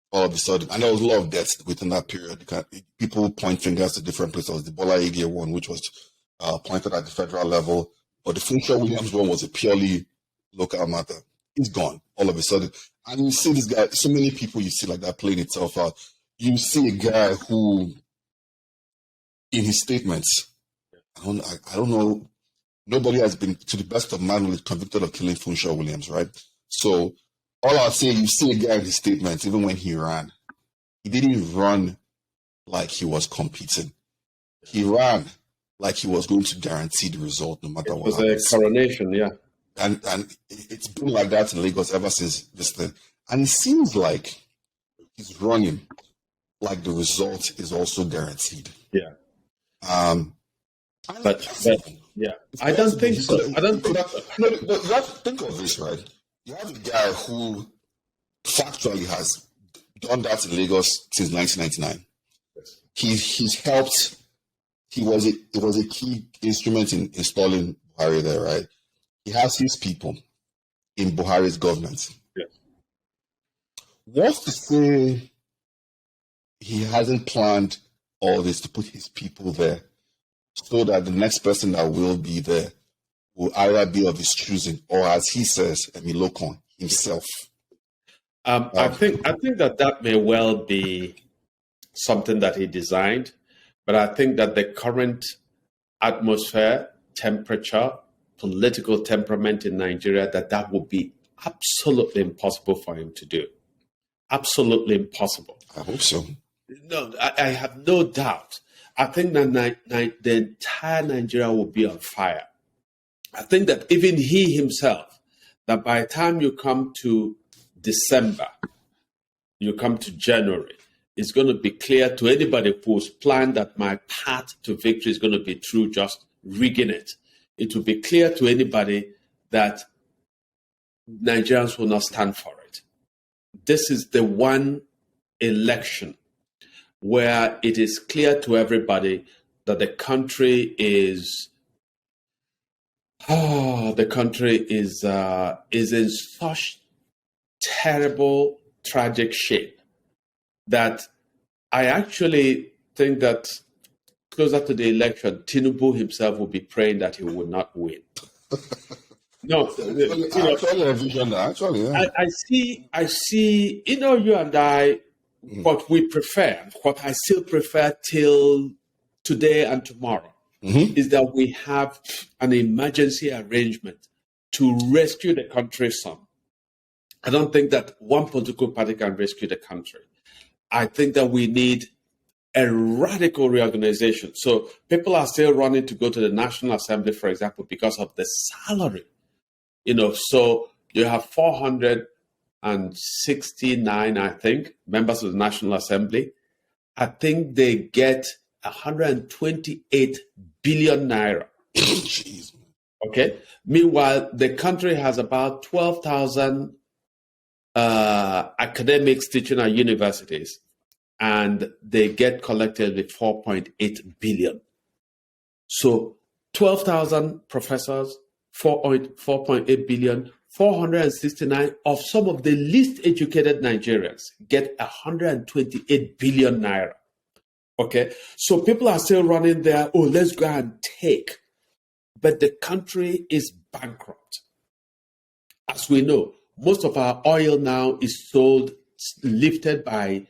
All of a sudden, and there was a lot of deaths within that period. People point fingers to different places. The Bola Ige one, which was pointed at the federal level, but the Funshaw Williams one was a purely local matter. He's gone all of a sudden. And you see this guy, so many people you see like that playing itself out. You see a guy who, in his statements, I don't know, nobody has been, to the best of my knowledge, convicted of killing Funshaw Williams, right? So all I'll say, you see a guy in his statements, even when he ran, he didn't run like he was competing. He ran like he was going to guarantee the result no matter what happens. It was a coronation, yeah. And it's been like that in Lagos ever since this thing. And it seems like he's running like the result is also guaranteed. Yeah. But yeah, I don't think so. I don't think so. No, but you have to think of this, right? You have a guy who factually has done that in Lagos since 1999. Yes. He's helped. It was a key instrument in installing Buhari there, right? He has his people in Buhari's government. Yes. What's to say he hasn't planned all this to put his people there so that the next person that will be there will either be of his choosing or, as he says, Emilokon himself? I think that may well be something that he designed, but I think that the current atmosphere, temperature, political temperament in Nigeria, that would be absolutely impossible for him to do. Absolutely impossible. I hope so. No, I have no doubt. I think that the entire Nigeria will be on fire. I think that even he himself, that by the time you come to December, you come to January, it's going to be clear to anybody who's planned that my path to victory is going to be through just rigging it. It will be clear to anybody that Nigerians will not stand for it. This is the one election where it is clear to everybody that the country is in such terrible, tragic shape that I actually think that closer to the election, Tinubu himself will be praying that he will not win. No, actually, yeah. I see, you and I, what we prefer, what I still prefer till today and tomorrow, is that we have an emergency arrangement to rescue the country some. I don't think that one political party can rescue the country. I think that we need a radical reorganization. So people are still running to go to the National Assembly, for example, because of the salary. So you have 469, I think, members of the National Assembly. I think they get 128 billion naira. Jeez. Okay. Meanwhile, the country has about 12,000 academics teaching at universities. and they get collectively 4.8 billion. So 12,000 professors, 4.8 billion, 469 of some of the least educated Nigerians get 128 billion naira. Okay, so people are still running there, oh, let's go and take. But the country is bankrupt. As we know, most of our oil now is lifted by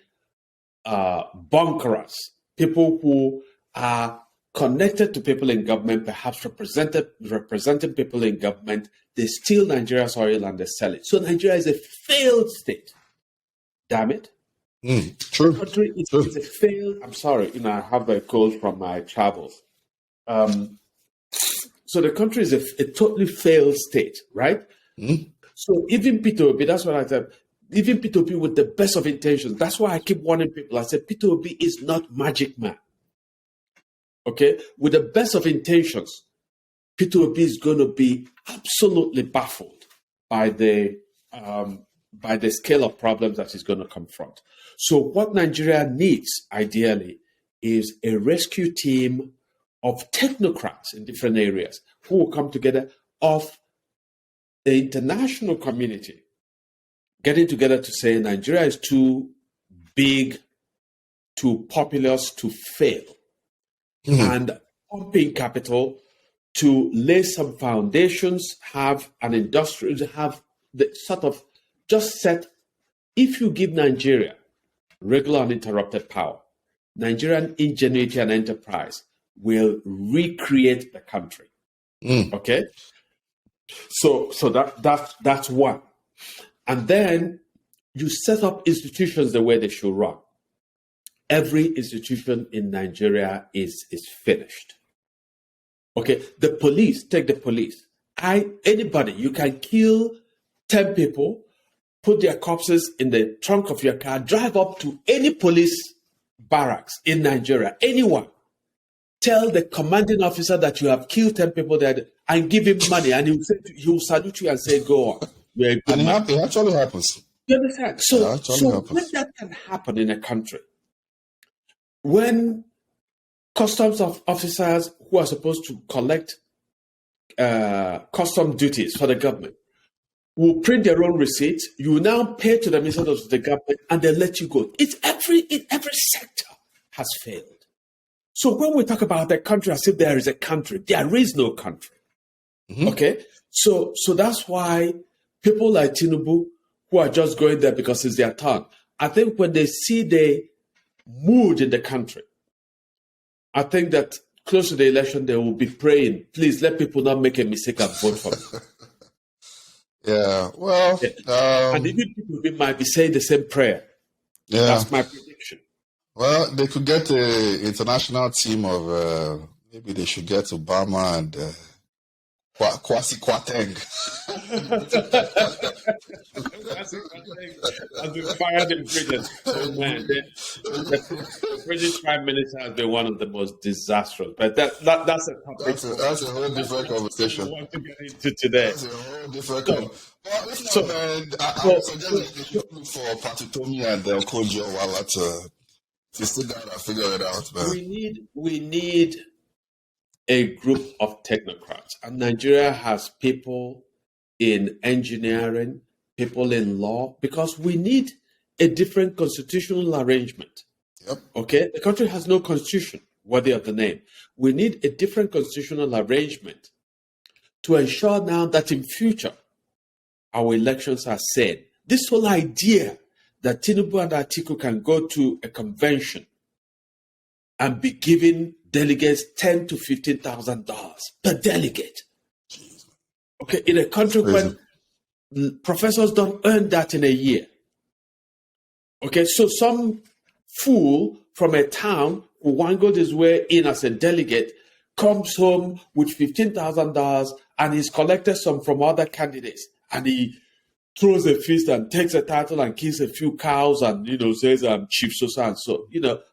bunkerers, people who are connected to people in government, perhaps representing people in government. They steal Nigeria's oil and they sell it. So Nigeria is a failed state. Damn it. True. The country is a failed. I'm sorry, I have a cold from my travels. So the country is a totally failed state, right? So even Peter Obi, that's what I said. Even Peter Obi with the best of intentions. That's why I keep warning people. I said Peter Obi is not magic man. Okay, with the best of intentions, Peter Obi is going to be absolutely baffled by the scale of problems that he's going to confront. So what Nigeria needs, ideally, is a rescue team of technocrats in different areas who will come together, of the international community getting together to say Nigeria is too big, too populous to fail, and pumping capital to lay some foundations, have an industry, have the sort of just set. If you give Nigeria regular uninterrupted power, Nigerian ingenuity and enterprise will recreate the country. Okay, so that's one, and then you set up institutions the way they should run. Every institution in Nigeria is finished. Okay, the police, take the police. Anybody, you can kill 10 people, put their corpses in the trunk of your car, drive up to any police barracks in Nigeria, anyone. Tell the commanding officer that you have killed 10 people there and give him money, and he will salute you and say, go on. And it actually happens. You understand? So when that can happen in a country, when customs officers who are supposed to collect custom duties for the government will print their own receipts, you will now pay to them instead of the government, and they let you go. It's every sector has failed. So when we talk about the country as if there is a country, there is no country. Okay? So that's why people like Tinubu, who are just going there because it's their turn, I think when they see the mood in the country, I think that close to the election, they will be praying, please let people not make a mistake and vote for me. Yeah, well. Yeah. And even people might be saying the same prayer. Yeah. That's my prediction. Well, they could get an international team of, maybe they should get Obama and Kwasi Kwarteng. Kwasi Kwarteng has been fired in prison. Oh man, the British Prime Minister has been one of the most disastrous. But that's a topic. That's a whole different conversation. We want to get into today. That's a whole different conversation. Well, listen, man, I suggest that you should look for Patitomi and Okojo Wala to sit down and figure it out, man. We need a group of technocrats. And Nigeria has people in engineering, people in law, because we need a different constitutional arrangement. Yep. Okay? The country has no constitution worthy of the name. We need a different constitutional arrangement to ensure now that in future, our elections are said. This whole idea that Tinubu and Atiku can go to a convention and be given delegates $10,000 to $15,000 per delegate. Okay, in a country when professors don't earn that in a year. Okay, so some fool from a town who wangled his way in as a delegate comes home with $15,000 and he's collected some from other candidates, and he throws a feast and takes a title and kills a few cows and says Chief so and so.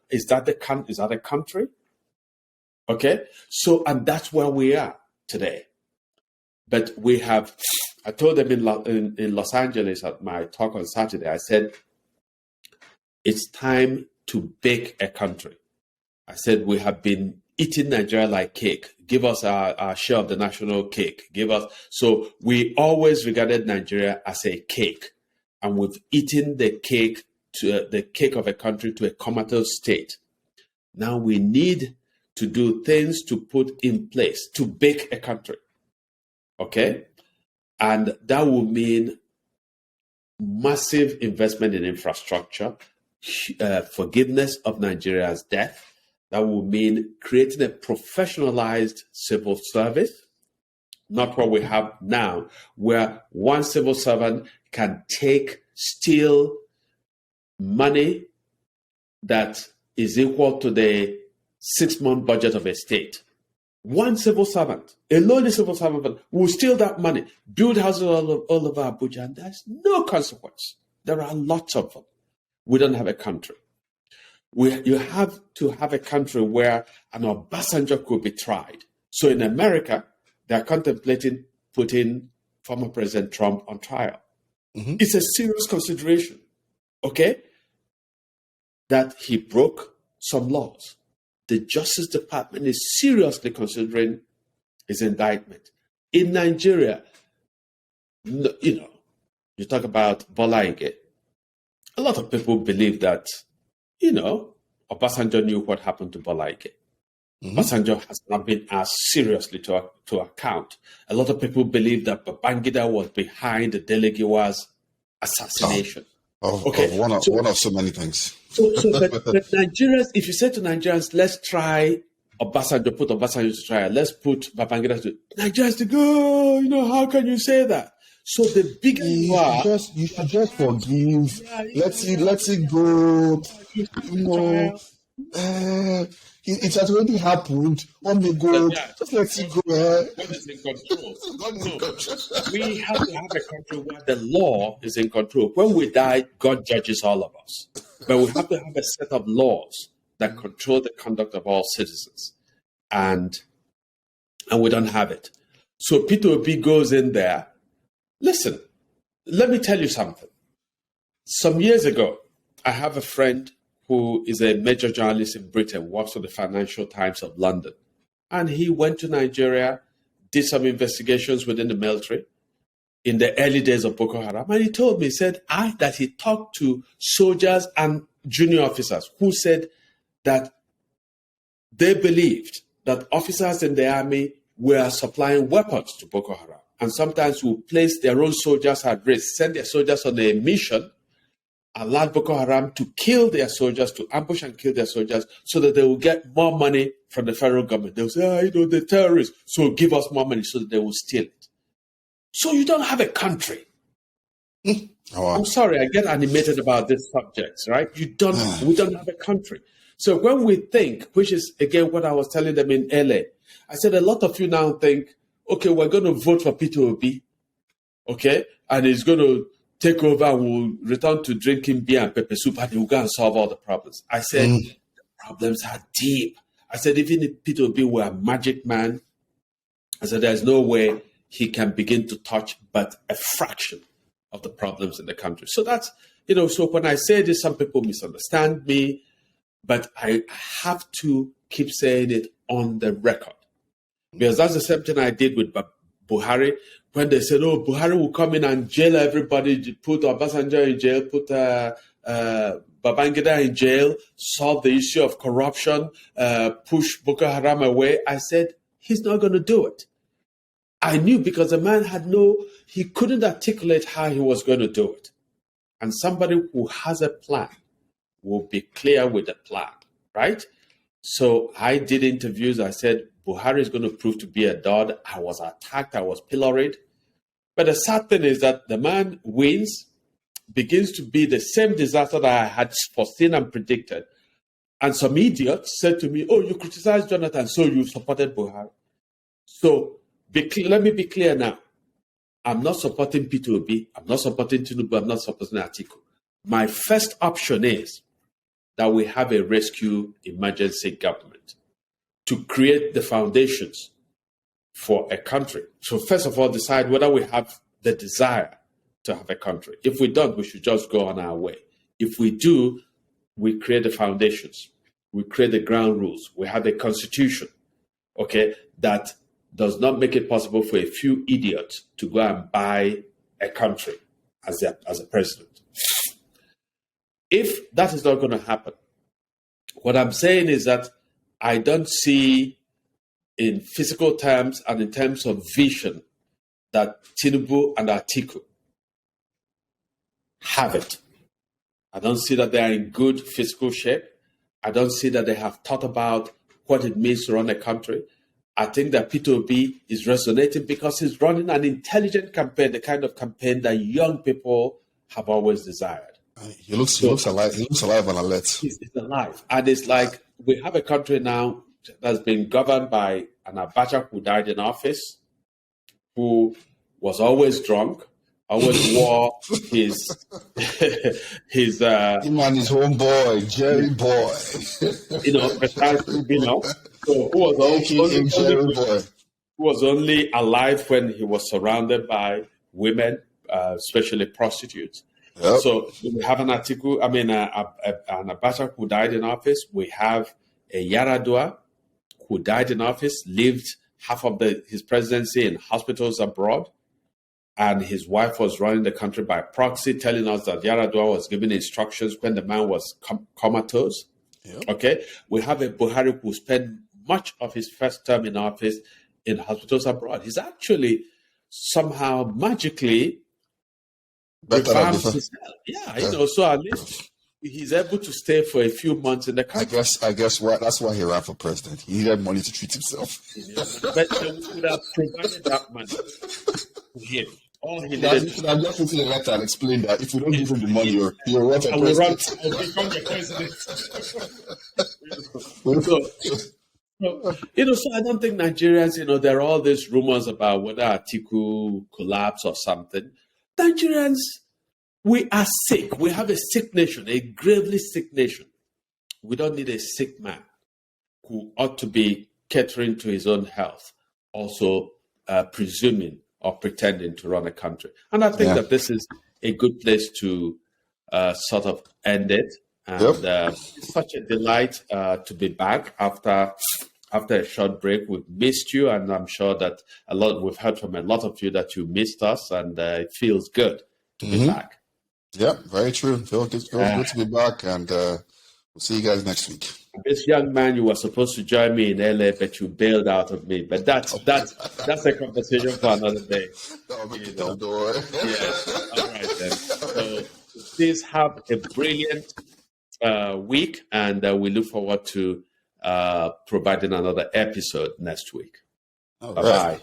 Is that a country? Okay, so and that's where we are today. But we have, I told them in Los Angeles at my talk on Saturday, I said, it's time to bake a country. I said, we have been eating Nigeria like cake. Give us our share of the national cake. So we always regarded Nigeria as a cake. And we've eaten the cake of a country to a comatose state. Now we need to do things to put in place to bake a country. Okay? And that will mean massive investment in infrastructure, forgiveness of Nigeria's debt. That will mean creating a professionalized civil service, not what we have now, where one civil servant can steal money that is equal to the 6-month budget of a state. One civil servant, a lowly civil servant, will steal that money, build houses all over Abuja, and there's no consequence. There are lots of them. We don't have a country. You have to have a country where an Obasanjo could be tried. So in America, they're contemplating putting former President Trump on trial. Mm-hmm. It's a serious consideration, okay? That he broke some laws. The Justice Department is seriously considering his indictment. In Nigeria, you talk about Bola Ige. A lot of people believe that, Obasanjo knew what happened to Bola Ige. Mm-hmm. Obasanjo has not been asked seriously to account. A lot of people believe that Babangida was behind the Delegiwa's assassination. One of so many things. But Nigerians, if you say to Nigerians, let's try Obasanjo, put Obasanjo to trial, let's put Babangida to Nigerians to go, how can you say that? So the bigger you are, you should just forgive. Let's it go. It has already happened. One may go. Just let it go. God is in control. We have to have a country where the law is in control. When we die, God judges all of us. But we have to have a set of laws that control the conduct of all citizens. And we don't have it. So Peter Obi goes in there. Listen, let me tell you something. Some years ago, I have a friend who is a major journalist in Britain, works for the Financial Times of London. And he went to Nigeria, did some investigations within the military in the early days of Boko Haram. And he told me, that he talked to soldiers and junior officers who said that they believed that officers in the army were supplying weapons to Boko Haram. And sometimes would place their own soldiers at risk, send their soldiers on a mission, allow Boko Haram to kill their soldiers, to ambush and kill their soldiers, so that they will get more money from the federal government. They'll say, the terrorists, so give us more money so that they will steal it. So you don't have a country. I'm sorry, I get animated about this subject, right? We don't have a country. So when we think, which is again what I was telling them in LA, I said a lot of you now think, okay, we're going to vote for Peter Obi, okay, and he's going to take over and we'll return to drinking beer and pepper soup and he'll go and solve all the problems. I said, the problems are deep. I said, even if Peter Obi were a magic man, I said, there's no way he can begin to touch but a fraction of the problems in the country. So that's, so when I say this, some people misunderstand me, but I have to keep saying it on the record. Because that's the same thing I did with Buhari, when they said, Buhari will come in and jail everybody, put Obasanjo in jail, put Babangida in jail, solve the issue of corruption, push Boko Haram away. I said, he's not going to do it. I knew because the man he couldn't articulate how he was going to do it. And somebody who has a plan will be clear with the plan, right? So I did interviews. I said, Buhari is going to prove to be a dud. I was attacked. I was pilloried. But the sad thing is that the man wins, begins to be the same disaster that I had foreseen and predicted. And some idiot said to me, you criticized Jonathan, so you supported Buhari. So let me be clear now. I'm not supporting Peter Obi. I'm not supporting Tinubu. I'm not supporting Atiku. My first option is that we have a rescue emergency government to create the foundations for a country. So first of all, decide whether we have the desire to have a country. If we don't, we should just go on our way. If we do, we create the foundations, we create the ground rules, we have a constitution, okay, that does not make it possible for a few idiots to go and buy a country as a president. If that is not going to happen, what I'm saying is that I don't see in physical terms and in terms of vision that Tinubu and Atiku have it. I don't see that they are in good physical shape. I don't see that they have thought about what it means to run a country. I think that P2B is resonating because he's running an intelligent campaign, the kind of campaign that young people have always desired. He looks alive. He looks alive and alert. He's alive. And it's like we have a country now that's been governed by an Abacha who died in office, who was always drunk, always wore his his him and his homeboy, Jerry Boy. Precisely, So who was only alive when he was surrounded by women, especially prostitutes. Yep. So we have an an Abacha who died in office. We have a Yaradua who died in office, lived half of his presidency in hospitals abroad, and his wife was running the country by proxy, telling us that Yaradua was giving instructions when the man was comatose. Yep. Okay, we have a Buhari who spent much of his first term in office in hospitals abroad. He's actually somehow magically revamped his health. Yeah, so at least he's able to stay for a few months in the country. I guess that's why he ran for president. He needed money to treat himself. But we would have provided that money for him. All he needed. You should have just written a letter and explained that if we don't give him the money, you'll run for president. I'll become the president. So I don't think Nigerians, there are all these rumors about whether Atiku collapse or something. Nigerians, we are sick. We have a sick nation, a gravely sick nation. We don't need a sick man who ought to be catering to his own health, also presuming or pretending to run a country. And I think that this is a good place to sort of end it. And it's such a delight to be back after a short break. We've missed you, and I'm sure that we've heard from a lot of you that you missed us, and it feels good to be back. Yeah, very true. It feels good to be back, and we'll see you guys next week. This young man, you were supposed to join me in LA, but you bailed out of me. But that's a conversation for another day. Don't worry. Yes. All right then. So please have a brilliant week, and we look forward to providing another episode next week. All Bye-bye. right.